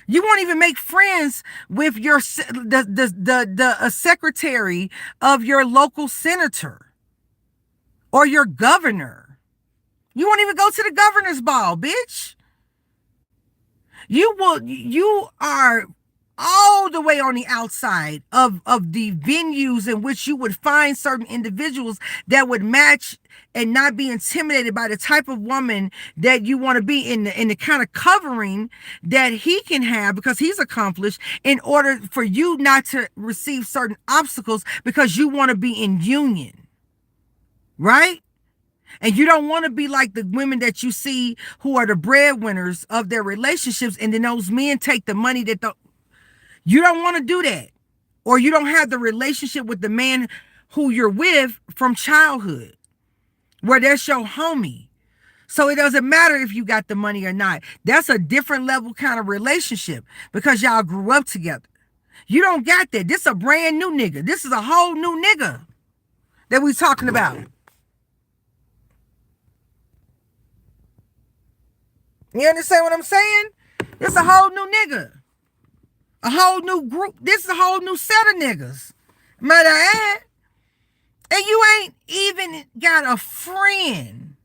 [SPEAKER 1] You won't even make friends with your the secretary of your local senator or your governor. You won't even go to the governor's ball, bitch. You are all the way on the outside of the venues in which you would find certain individuals that would match and not be intimidated by the type of woman that you want to be in the kind of covering that he can have because he's accomplished, in order for you not to receive certain obstacles because you want to be in union, right? And you don't want to be like the women that you see who are the breadwinners of their relationships, and then those men take the money that you don't want to do that. Or you don't have the relationship with the man who you're with from childhood, where that's your homie. So it doesn't matter if you got the money or not. That's a different level kind of relationship because y'all grew up together. You don't got that. This is a brand new nigga. This is a whole new nigga that we talking about. You understand what I'm saying? This is a whole new nigga. A whole new group. This is a whole new set of niggas, might I add. And you ain't even got a friend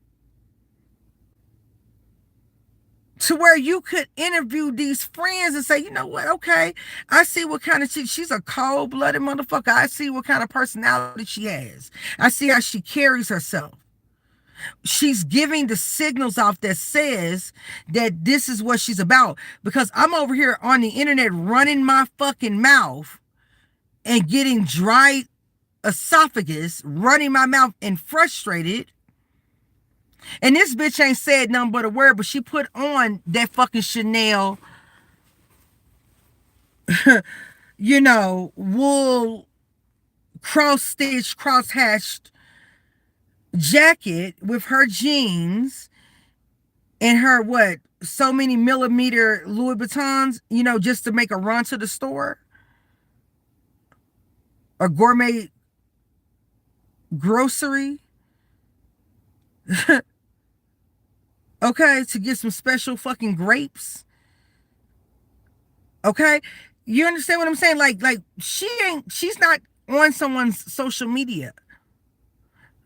[SPEAKER 1] to where you could interview these friends and say, you know what, okay, I see what kind of she's a cold-blooded motherfucker. I see what kind of personality she has. I see how she carries herself. She's giving the signals off that says that this is what she's about. Because I'm over here on the internet running my fucking mouth and getting dry esophagus, running my mouth and frustrated. And this bitch ain't said nothing but a word, but she put on that fucking Chanel, wool cross-stitched, cross-hatched jacket with her jeans and her so many millimeter Louis Vuittons, just to make a run to the store or gourmet grocery. Okay, to get some special fucking grapes. Okay, you understand what I'm saying? Like she's not on someone's social media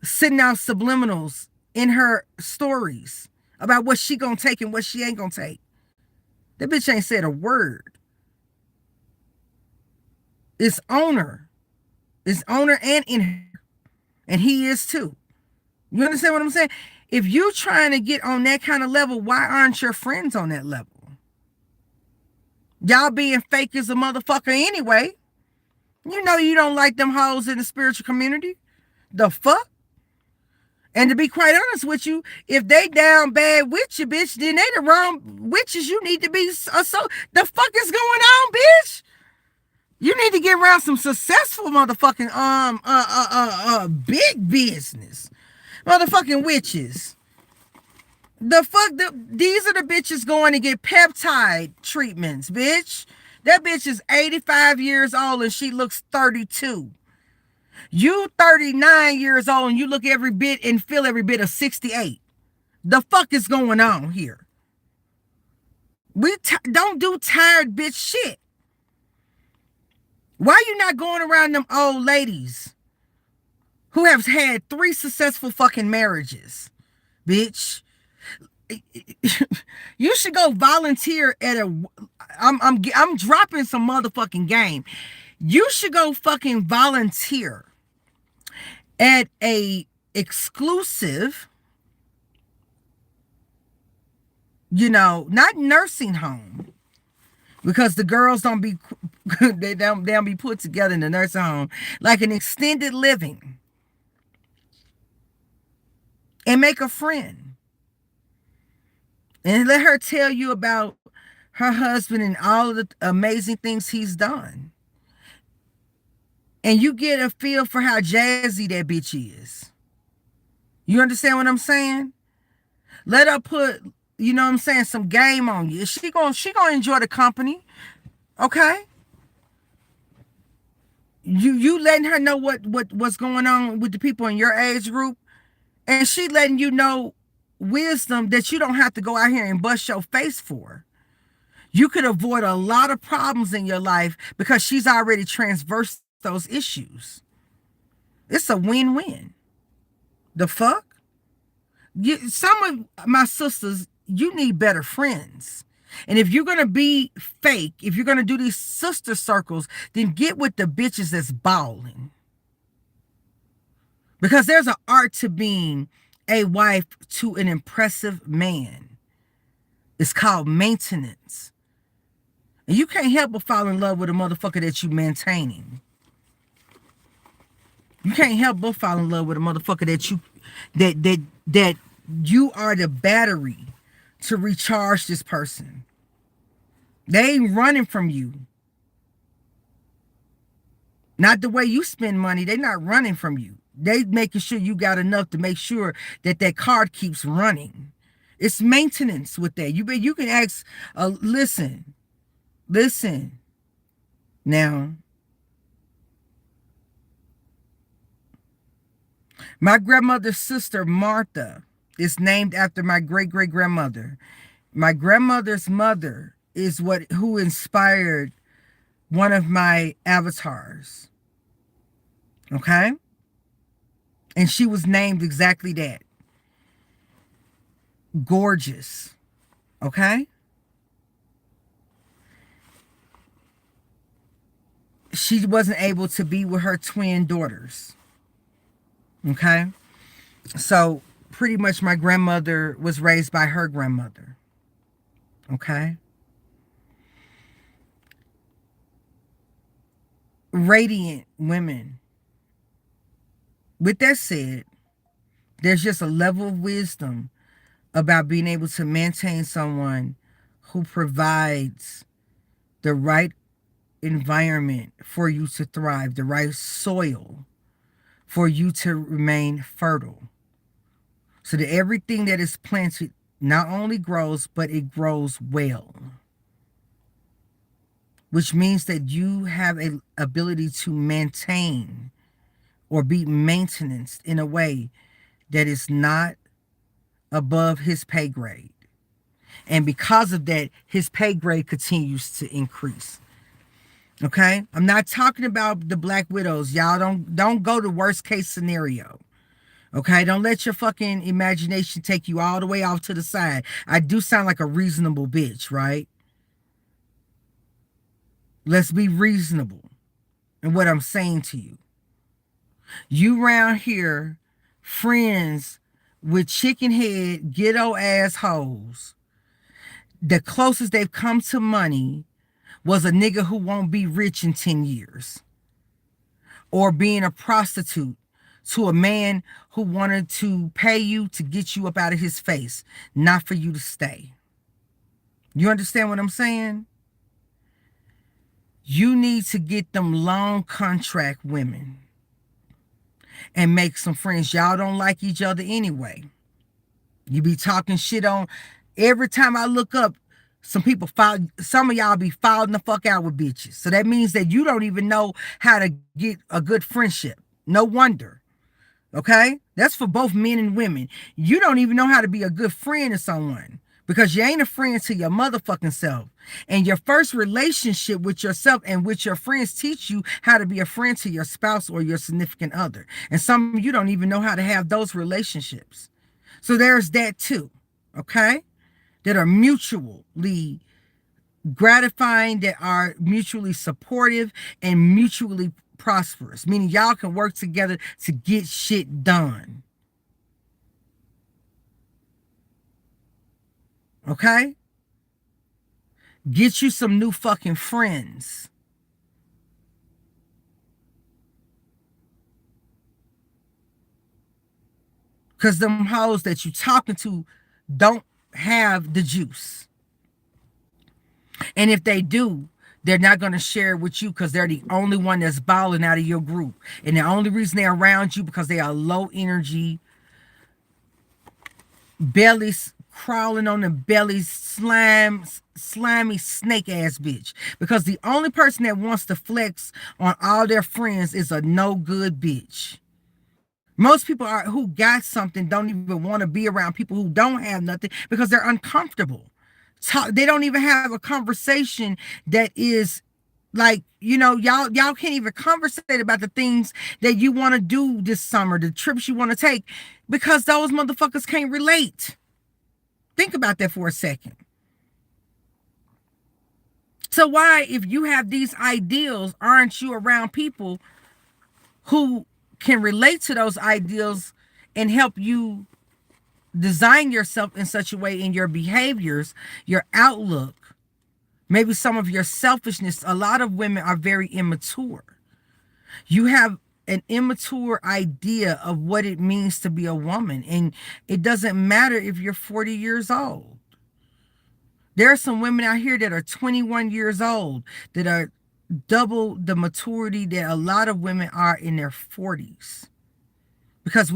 [SPEAKER 1] sending out subliminals in her stories about what she gonna take and what she ain't gonna take. That bitch ain't said a word. It's owner and in her, and he is too. You understand what I'm saying? If you're trying to get on that kind of level, why aren't your friends on that level? Y'all being fake as a motherfucker anyway. You know you don't like them hoes in the spiritual community. The fuck? And to be quite honest with you, if they down bad with you, bitch, then they the wrong witches you need to be. So the fuck is going on, bitch? You need to get around some successful motherfucking big business, motherfucking witches. The fuck, these are the bitches going to get peptide treatments, bitch. That bitch is 85 years old and she looks 32. You 39 years old and you look every bit and feel every bit of 68. The fuck is going on here? We don't do tired bitch shit. Why you not going around them old ladies who have had 3 successful fucking marriages, bitch? You should go volunteer at I'm dropping some motherfucking game. You should go fucking volunteer at a exclusive you know, not nursing home, because the girls don't be they don't be put together in the nursing home, like an extended living, and make a friend and let her tell you about her husband and all of the amazing things he's done. And you get a feel for how jazzy that bitch is. You understand what I'm saying? Let her put, you know what I'm saying, some game on you. She gonna enjoy the company, okay? You letting her know what's going on with the people in your age group, and she letting you know wisdom that you don't have to go out here and bust your face for. You could avoid a lot of problems in your life because she's already transversed those issues. It's a win-win. The fuck? Some of my sisters, you need better friends. And if you're going to be fake, if you're going to do these sister circles, then get with the bitches that's balling. Because there's an art to being a wife to an impressive man. It's called maintenance. And you can't help but fall in love with a motherfucker that you maintaining. You can't help but fall in love with a motherfucker that you are the battery to recharge this person. They ain't running from you. Not the way you spend money. They're not running from you. They making sure you got enough to make sure that that card keeps running. It's maintenance with that. You can ask, listen. Now, my grandmother's sister, Martha, is named after my great-great-grandmother. My grandmother's mother is who inspired one of my avatars. Okay? And she was named exactly that. Gorgeous. Okay? She wasn't able to be with her twin daughters. Okay? So pretty much my grandmother was raised by her grandmother. Okay? Radiant women. With that said, there's just a level of wisdom about being able to maintain someone who provides the right environment for you to thrive, the right soil for you to remain fertile, so that everything that is planted not only grows, but it grows well, which means that you have an ability to maintain or be maintained in a way that is not above his pay grade. And because of that, his pay grade continues to increase. Okay? I'm not talking about the black widows. Y'all don't go to worst case scenario. Okay? Don't let your fucking imagination take you all the way off to the side. I do sound like a reasonable bitch, right? Let's be reasonable in what I'm saying to you. You around here, friends with chicken head, ghetto assholes. The closest they've come to money was a nigga who won't be rich in 10 years. Or being a prostitute to a man who wanted to pay you to get you up out of his face, not for you to stay. You understand what I'm saying? You need to get them long contract women and make some friends. Y'all don't like each other anyway. You be talking shit on. Every time I look up, some of y'all be fouled the fuck out with bitches. So that means that you don't even know how to get a good friendship. No wonder. Okay? That's for both men and women. You don't even know how to be a good friend to someone because you ain't a friend to your motherfucking self. And your first relationship with yourself and with your friends teach you how to be a friend to your spouse or your significant other. And some of you don't even know how to have those relationships. So there's that too. Okay? That are mutually gratifying, that are mutually supportive and mutually prosperous, meaning y'all can work together to get shit done. Okay? Get you some new fucking friends. Because them hoes that you talking to don't have the juice. And if they do, they're not going to share it with you because they're the only one that's balling out of your group. And the only reason they're around you because they are low energy, bellies crawling on the belly, slimy snake ass bitch. Because the only person that wants to flex on all their friends is a no good bitch. Most people are who got something don't even want to be around people who don't have nothing because they're uncomfortable. They don't even have a conversation that is like, y'all can't even conversate about the things that you want to do this summer, the trips you want to take, because those motherfuckers can't relate. Think about that for a second. So why, if you have these ideals, aren't you around people who can relate to those ideals and help you design yourself in such a way in your behaviors, your outlook, maybe some of your selfishness? A lot of women are very immature. You have an immature idea of what it means to be a woman, and it doesn't matter if you're 40 years old. There are some women out here that are 21 years old that are double the maturity that a lot of women are in their 40s. Because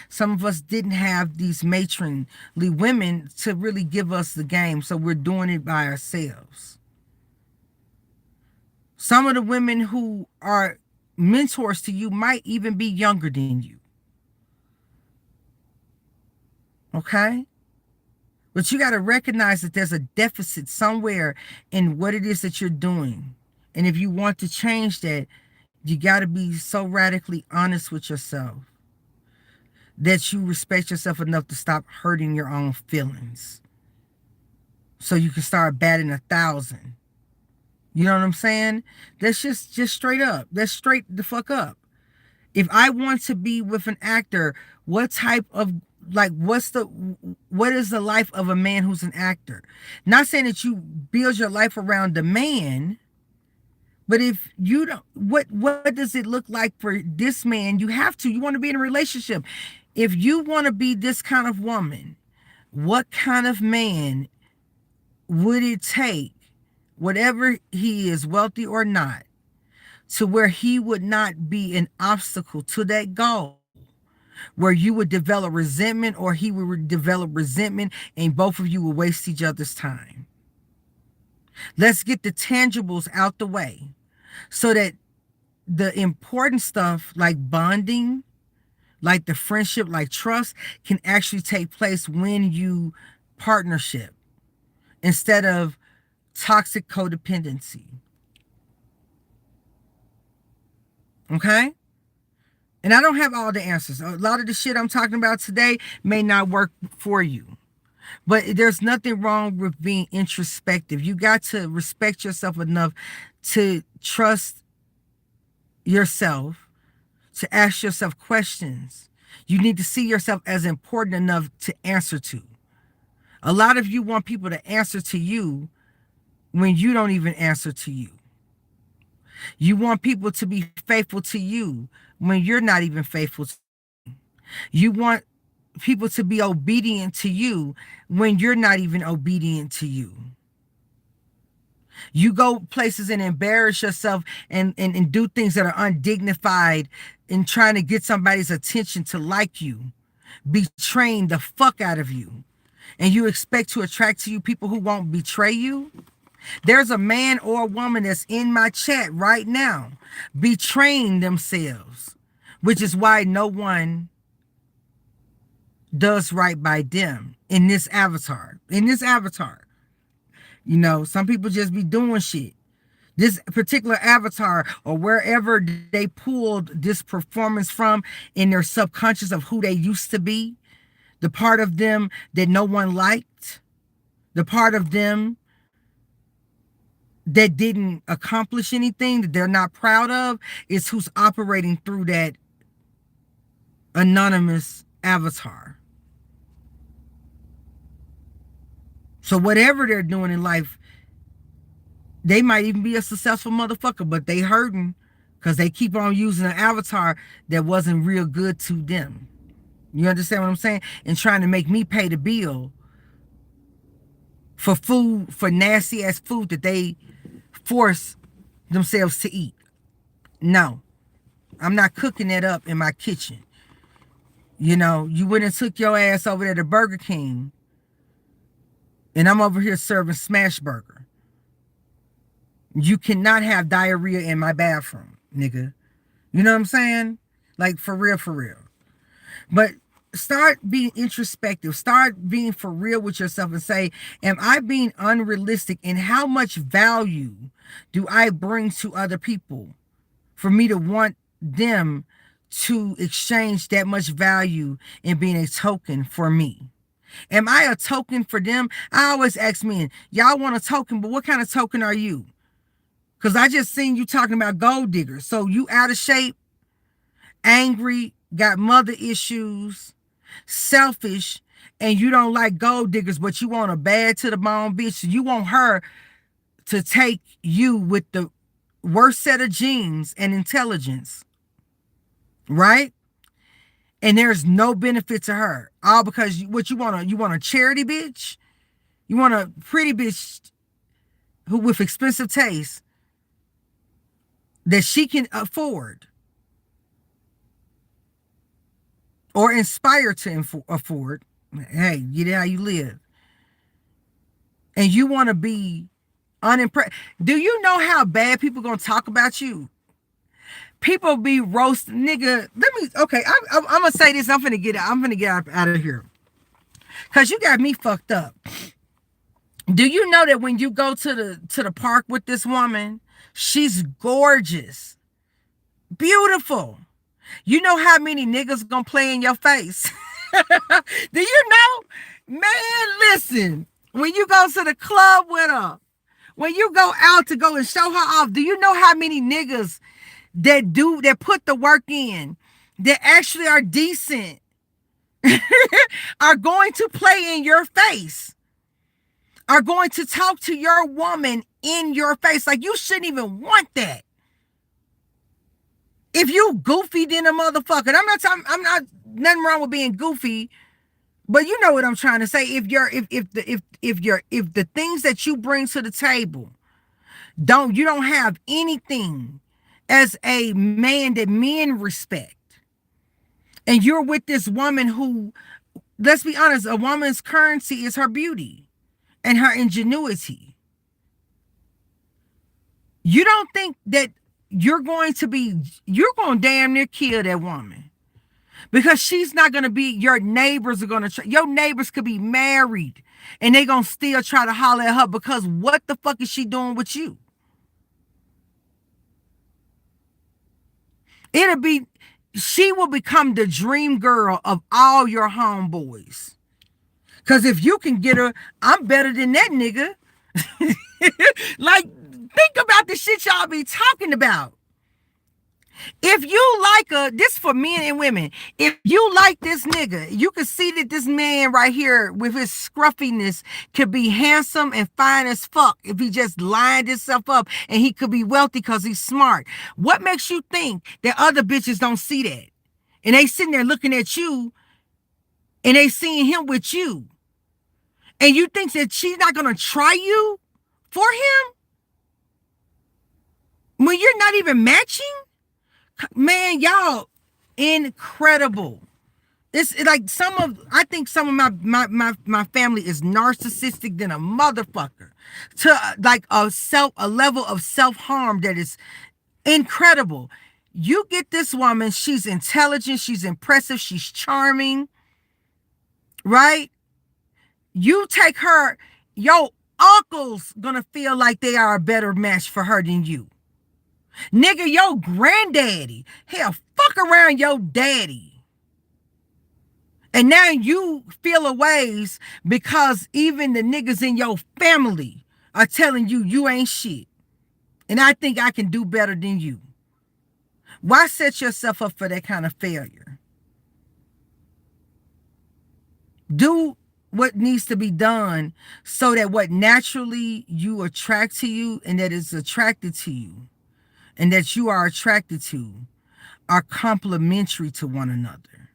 [SPEAKER 1] some of us didn't have these matronly women to really give us the game. So we're doing it by ourselves. Some of the women who are mentors to you might even be younger than you. Okay? But you got to recognize that there's a deficit somewhere in what it is that you're doing. And if you want to change that, you got to be so radically honest with yourself that you respect yourself enough to stop hurting your own feelings. So you can start batting 1,000. You know what I'm saying? That's just straight up. That's straight the fuck up. If I want to be with an actor, what type of, like, what is the life of a man who's an actor? Not saying that you build your life around the man, but if you don't, what does it look like for this man? You want to be in a relationship. If you want to be this kind of woman, what kind of man would it take, whatever he is, wealthy or not, to where he would not be an obstacle to that goal, where you would develop resentment or he would develop resentment and both of you will waste each other's time? Let's get the tangibles out the way so that the important stuff like bonding, like the friendship, like trust, can actually take place when you partnership instead of toxic codependency. Okay? And I don't have all the answers. A lot of the shit I'm talking about today may not work for you. But there's nothing wrong with being introspective. You got to respect yourself enough to trust yourself, to ask yourself questions. You need to see yourself as important enough to answer to. A lot of you want people to answer to you when you don't even answer to you. You want people to be faithful to you when you're not even faithful to you. You want people to be obedient to you when you're not even obedient to you. You go places and embarrass yourself and do things that are undignified in trying to get somebody's attention to like you, betraying the fuck out of you. And you expect to attract to you people who won't betray you? There's a man or a woman that's in my chat right now betraying themselves, which is why no one does right by them in this avatar. Some people just be doing shit. This particular avatar, or wherever they pulled this performance from in their subconscious of who they used to be, the part of them that no one liked, the part of them that didn't accomplish anything, that they're not proud of, is who's operating through that anonymous avatar. So whatever they're doing in life, they might even be a successful motherfucker, but they hurting because they keep on using an avatar that wasn't real good to them. You understand what I'm saying? And trying to make me pay the bill for food, for nasty ass food that they force themselves to eat. No, I'm not cooking that up in my kitchen. You know, you went and took your ass over there to Burger King, and I'm over here serving smash burger. You cannot have diarrhea in my bathroom, nigga. You know what I'm saying? Like, for real, for real. But start being introspective. Start being for real with yourself and say, am I being unrealistic in how much value do I bring to other people for me to want them to exchange that much value in being a token for me? Am I a token for them? I always ask men, y'all want a token, but what kind of token are you? Because I just seen you talking about gold diggers. So you out of shape, angry, got mother issues, selfish, and you don't like gold diggers, but you want a bad to the bone bitch. You want her to take you with the worst set of genes and intelligence, right? And there's no benefit to her. All because what you want a charity bitch? You want a pretty bitch who with expensive taste that she can afford or inspire to afford. Hey, you know how you live. And you want to be unimpressed. Do you know how bad people gonna talk about you? People be roast, nigga. Okay, I'm gonna say this. I'm gonna get out of here. Cause you got me fucked up. Do you know that when you go to the park with this woman, she's gorgeous, beautiful. You know how many niggas gonna play in your face? Do you know? Man, listen. When you go to the club with her, when you go out to go and show her off, do you know how many niggas that put the work in, that actually are decent, are going to play in your face, are going to talk to your woman in your face? Like, you shouldn't even want that. If you goofy, then a motherfucker. I'm not nothing wrong with being goofy, but you know what I'm trying to say. If the things that you bring to the table you don't have anything as a man that men respect, and you're with this woman who, let's be honest, a woman's currency is her beauty and her ingenuity. You don't think that you're going to damn near kill that woman, because she's not going to be, your neighbors are going to, your neighbors could be married and they going to still try to holler at her, because what the fuck is she doing with you? She will become the dream girl of all your homeboys. Because if you can get her, I'm better than that nigga. Like, think about the shit y'all be talking about. If you like this for men and women, if you like this nigga, you can see that this man right here with his scruffiness could be handsome and fine as fuck if he just lined himself up, and he could be wealthy because he's smart. What makes you think that other bitches don't see that? And they sitting there looking at you, and they seeing him with you, and you think that she's not going to try you for him when you're not even matching? Man, y'all incredible. It's like I think some of my family is narcissistic than a motherfucker, to like a level of self-harm that is incredible. You get this woman, she's intelligent, she's impressive, she's charming, right? You take her, your uncle's gonna feel like they are a better match for her than you. Nigga, your granddaddy, hell, fuck around your daddy. And now you feel a ways because even the niggas in your family are telling you you ain't shit. And I think I can do better than you. Why set yourself up for that kind of failure? Do what needs to be done so that what naturally you attract to you and that is attracted to you and that you are attracted to are complementary to one another.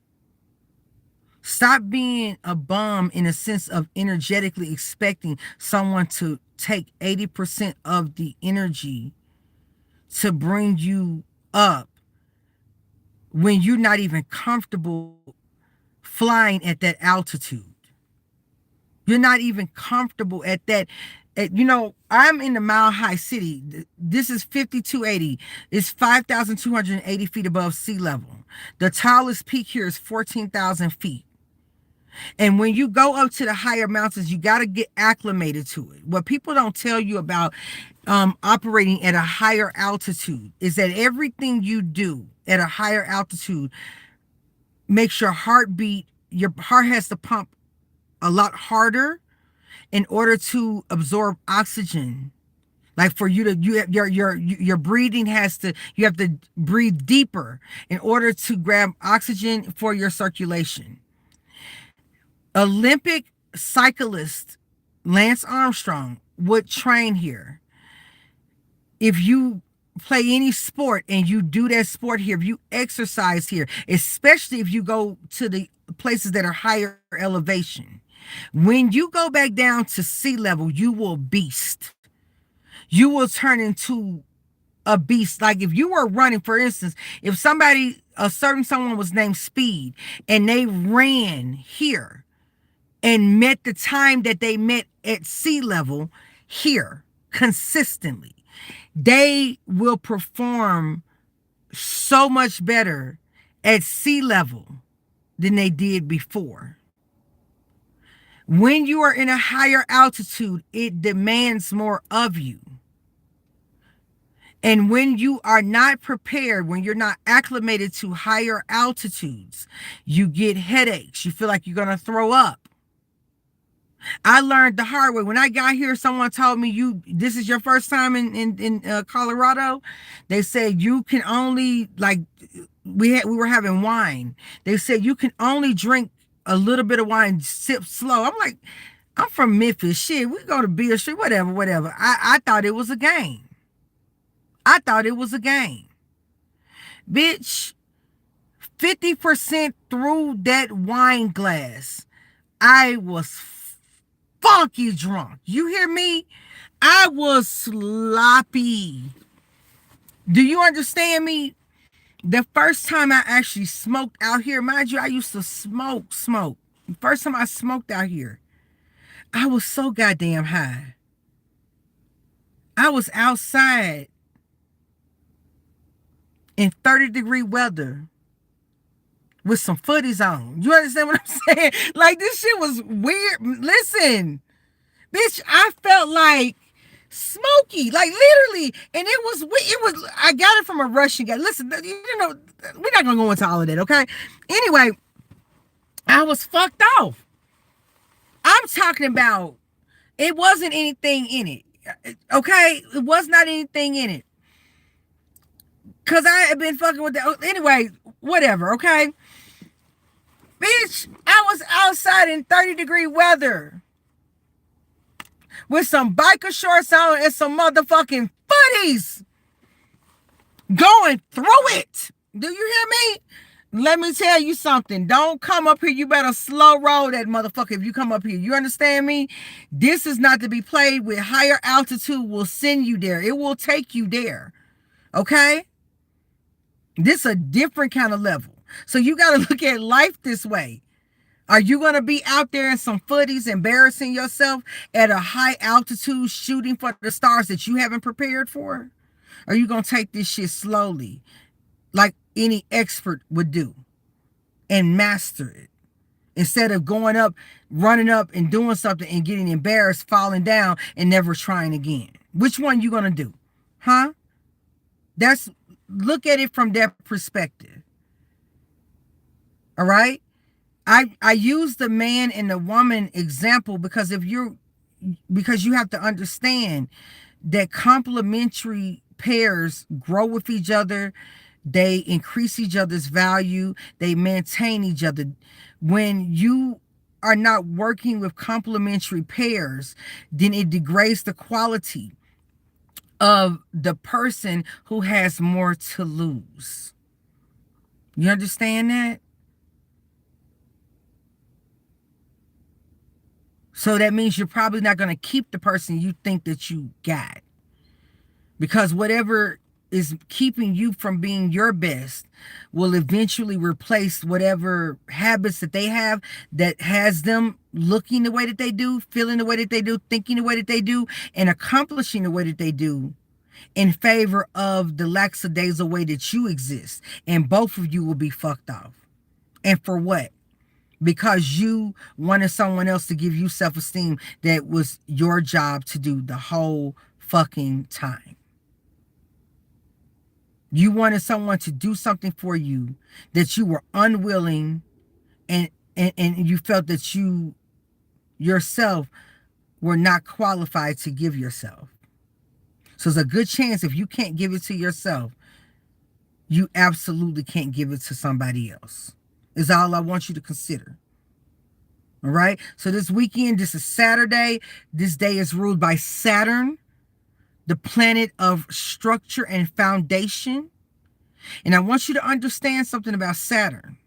[SPEAKER 1] Stop being a bum in a sense of energetically expecting someone to take 80% of the energy to bring you up when you're not even comfortable flying at that altitude. You're not even comfortable at that. I'm in the Mile High City. This is 5280. It's 5,280 feet above sea level. The tallest peak here is 14,000 feet. And when you go up to the higher mountains, you got to get acclimated to it. What people don't tell you about operating at a higher altitude is that everything you do at a higher altitude makes your heart has to pump a lot harder in order to absorb oxygen. Like for you to, your breathing you have to breathe deeper in order to grab oxygen for your circulation. Olympic cyclist Lance Armstrong would train here. If you play any sport and you do that sport here, if you exercise here, especially if you go to the places that are higher elevation, when you go back down to sea level, you will beast. You will turn into a beast. Like if you were running, for instance, if someone was named Speed and they ran here and met the time that they met at sea level here consistently, they will perform so much better at sea level than they did before. When you are in a higher altitude, it demands more of you. And when you are not prepared, when you're not acclimated to higher altitudes, you get headaches. You feel like you're going to throw up. I learned the hard way. When I got here, someone told me, this is your first time in Colorado. They said you can only, like, we were having wine. They said you can only drink a little bit of wine, sip slow. I'm like, I'm from Memphis. Shit, we go to Beale Street, whatever. I thought it was a game. Bitch, 50% through that wine glass, I was funky drunk. You hear me? I was sloppy. Do you understand me? The first time I actually smoked out here, mind you, I used to smoke. The first time I smoked out here, I was so goddamn high. I was outside in 30-degree weather with some footies on. You understand what I'm saying? Like, this shit was weird. Listen, bitch, I felt like Smokey, like literally, and it was. I got it from a Russian guy. Listen, we're not gonna go into all of that, okay? Anyway, I was fucked off. I'm talking about, it wasn't anything in it, okay? It was not anything in it, cause I had been fucking with that. Anyway, whatever, okay? Bitch, I was outside in 30-degree weather with some biker shorts on and some motherfucking footies going through it. Do you hear me? Let me tell you something. Don't come up here. You better slow roll that motherfucker if you come up here. You understand me? This is not to be played with. Higher altitude will send you there. It will take you there. Okay? This is a different kind of level. So you got to look at life this way. Are you going to be out there in some footies embarrassing yourself at a high altitude shooting for the stars that you haven't prepared for? Or are you going to take this shit slowly like any expert would do and master it instead of going up, running up and doing something and getting embarrassed, falling down and never trying again? Which one you going to do? Huh? Look at it from that perspective. All right? I use the man and the woman example because you have to understand that complementary pairs grow with each other. They increase each other's value. They maintain each other. When you are not working with complementary pairs, then it degrades the quality of the person who has more to lose. You understand that? So that means you're probably not going to keep the person you think that you got. Because whatever is keeping you from being your best will eventually replace whatever habits that they have that has them looking the way that they do, feeling the way that they do, thinking the way that they do, and accomplishing the way that they do in favor of the lackadaisical way that you exist. And both of you will be fucked off. And for what? Because you wanted someone else to give you self-esteem that was your job to do the whole fucking time. You wanted someone to do something for you that you were unwilling, and you felt that you yourself were not qualified to give yourself. So there's a good chance if you can't give it to yourself, you absolutely can't give it to somebody else. Is all I want you to consider. All right? So this weekend, this is Saturday. This day is ruled by Saturn, the planet of structure and foundation. And I want you to understand something about Saturn.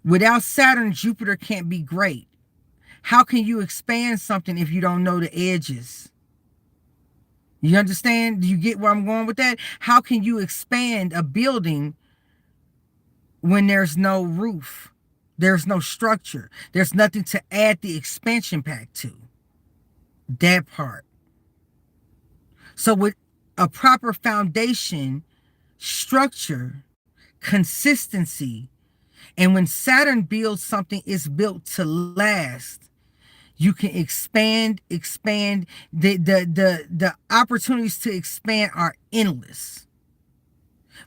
[SPEAKER 1] Without Saturn, Jupiter can't be great. How can you expand something if you don't know the edges? You understand? Do you get where I'm going with that? How can you expand a building when there's no roof? There's no structure. There's nothing to add the expansion pack to. That part. So with a proper foundation, structure, consistency, and when Saturn builds something, it's built to last. You can expand. The opportunities to expand are endless.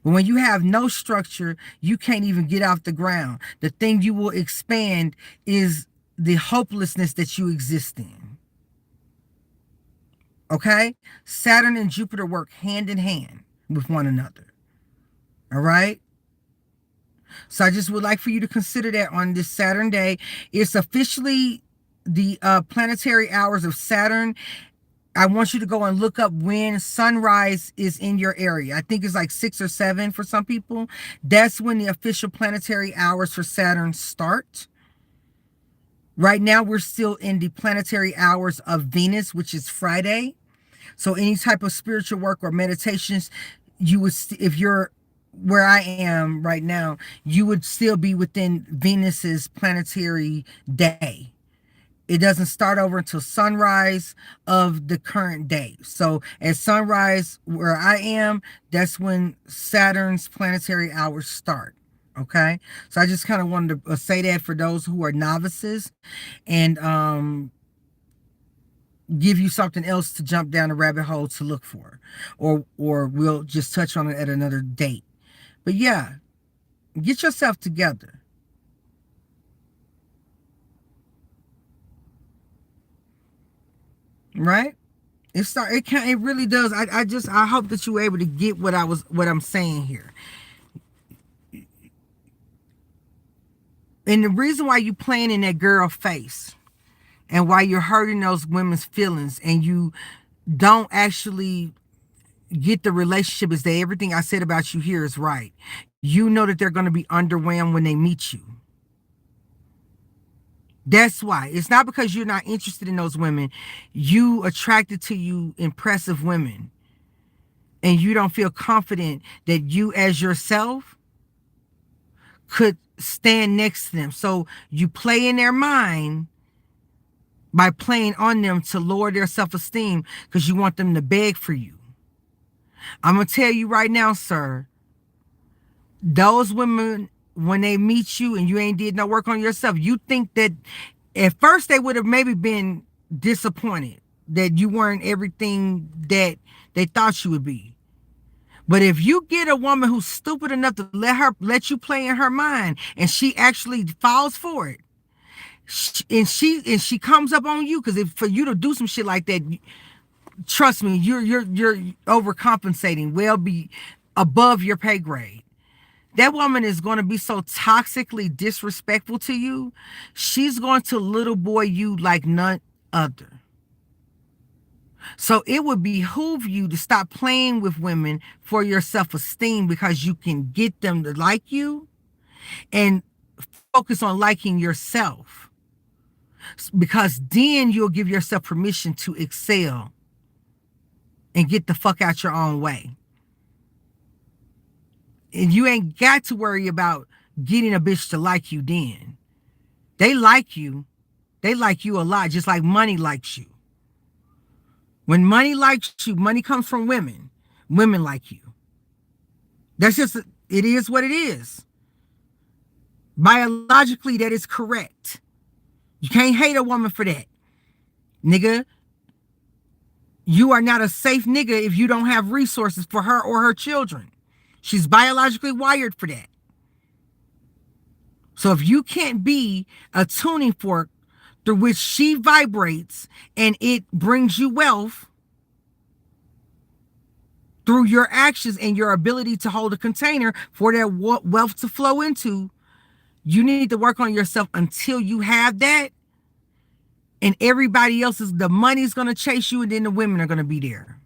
[SPEAKER 1] But when you have no structure, you can't even get off the ground. The thing you will expand is the hopelessness that you exist in. Okay? Saturn and Jupiter work hand in hand with one another. All right? So I just would like for you to consider that on this Saturn day. It's officially the planetary hours of Saturn. I want you to go and look up when sunrise is in your area. I think it's like 6 or 7 for some people. That's when the official planetary hours for Saturn start. Right now, we're still in the planetary hours of Venus, which is Friday. So any type of spiritual work or meditations, you would, if you're where I am right now, you would still be within Venus's planetary day. It doesn't start over until sunrise of the current day. So at sunrise where I am, that's when Saturn's planetary hours start. Okay. So I just kind of wanted to say that for those who are novices, and give you something else to jump down the rabbit hole to look for, or we'll just touch on it at another date. But yeah, get yourself together. Right? It really does. I hope that you were able to get what I'm saying here. And the reason why you playing in that girl face and why you're hurting those women's feelings and you don't actually get the relationship is that everything I said about you here is right. You know that they're going to be underwhelmed when they meet you. That's why. It's not because you're not interested in those women. You attracted to you impressive women. And you don't feel confident that you as yourself could stand next to them. So you play in their mind by playing on them to lower their self-esteem because you want them to beg for you. I'm going to tell you right now, sir, those women, when they meet you and you ain't did no work on yourself, you think that at first they would have maybe been disappointed that you weren't everything that they thought you would be. But if you get a woman who's stupid enough to let you play in her mind and she actually falls for it, and she comes up on you, because for you to do some shit like that, trust me, you're overcompensating, well be above your pay grade. That woman is going to be so toxically disrespectful to you. She's going to little boy you like none other. So it would behoove you to stop playing with women for your self-esteem, because you can get them to like you, and focus on liking yourself, because then you'll give yourself permission to excel and get the fuck out your own way. And you ain't got to worry about getting a bitch to like you then. They like you. They like you a lot, just like money likes you. When money likes you, money comes from women. Women like you. That's just, it is what it is. Biologically, that is correct. You can't hate a woman for that. Nigga, you are not a safe nigga if you don't have resources for her or her children. She's biologically wired for that. So if you can't be a tuning fork through which she vibrates and it brings you wealth through your actions and your ability to hold a container for that wealth to flow into, you need to work on yourself until you have that. And everybody else the money's going to chase you, and then the women are going to be there.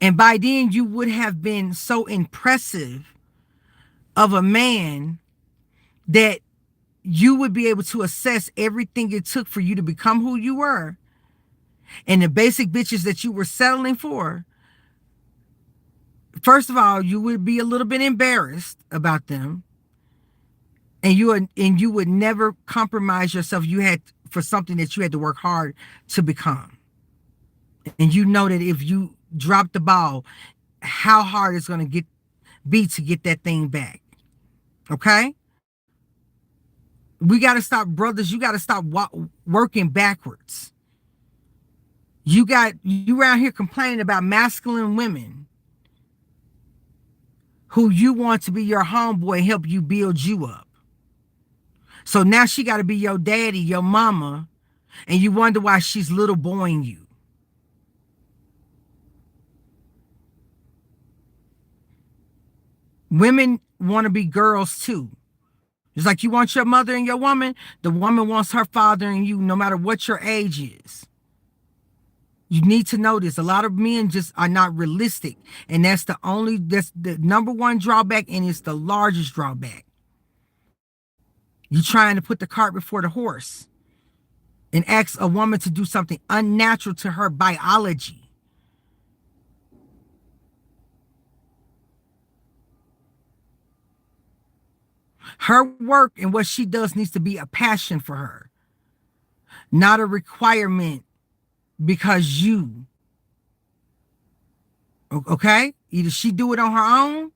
[SPEAKER 1] And by then you would have been so impressive of a man that you would be able to assess everything it took for you to become who you were. And the basic bitches that you were settling for, first of all, you would be a little bit embarrassed about them. And you would never compromise yourself. You had for something that you had to work hard to become. And you know that if you drop the ball, how hard it's going to be to get that thing back. Okay? We got to stop, brothers. You got to stop working backwards. You around here complaining about masculine women who you want to be your homeboy and help you build you up. So now she got to be your daddy, your mama, and you wonder why she's little boying you. Women want to be girls too. Just like you want your mother and your woman, the woman wants her father and you, no matter what your age is. You need to know this. A lot of men just are not realistic. And that's the number one drawback, and it's the largest drawback. You're trying to put the cart before the horse and ask a woman to do something unnatural to her biology. Her work and what she does needs to be a passion for her, not a requirement because you. Okay? Either she do it on her own,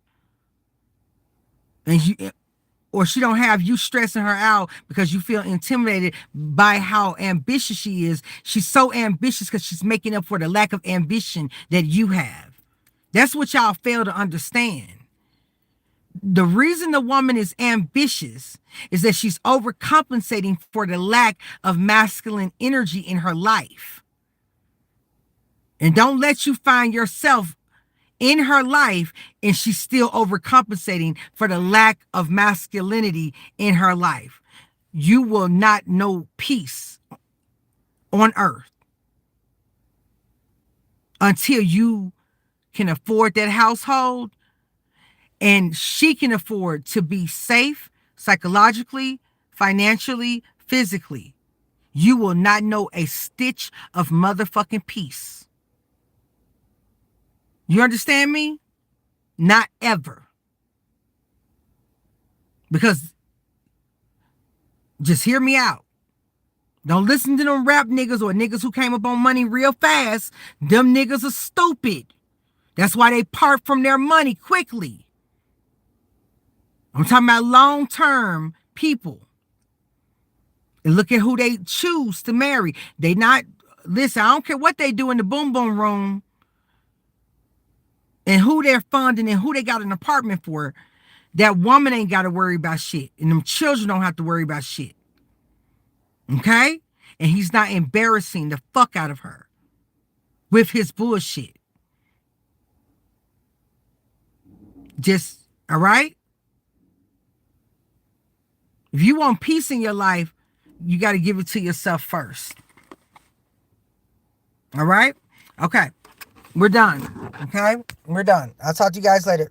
[SPEAKER 1] or she don't have you stressing her out because you feel intimidated by how ambitious she is. She's so ambitious because she's making up for the lack of ambition that you have. That's what y'all fail to understand. The reason the woman is ambitious is that she's overcompensating for the lack of masculine energy in her life. And don't let you find yourself in her life and she's still overcompensating for the lack of masculinity in her life. You will not know peace on earth until you can afford that household and she can afford to be safe psychologically, financially, physically. You will not know a stitch of motherfucking peace. You understand me? Not ever. Because, just hear me out. Don't listen to them rap niggas or niggas who came up on money real fast. Them niggas are stupid. That's why they part from their money quickly. I'm talking about long-term people. And look at who they choose to marry. They not, listen, I don't care what they do in the boom boom room and who they're funding and who they got an apartment for. That woman ain't got to worry about shit. And them children don't have to worry about shit. Okay? And he's not embarrassing the fuck out of her with his bullshit. Just All right? If you want peace in your life, you got to give it to yourself first. All right? Okay. We're done. Okay? We're done. I'll talk to you guys later.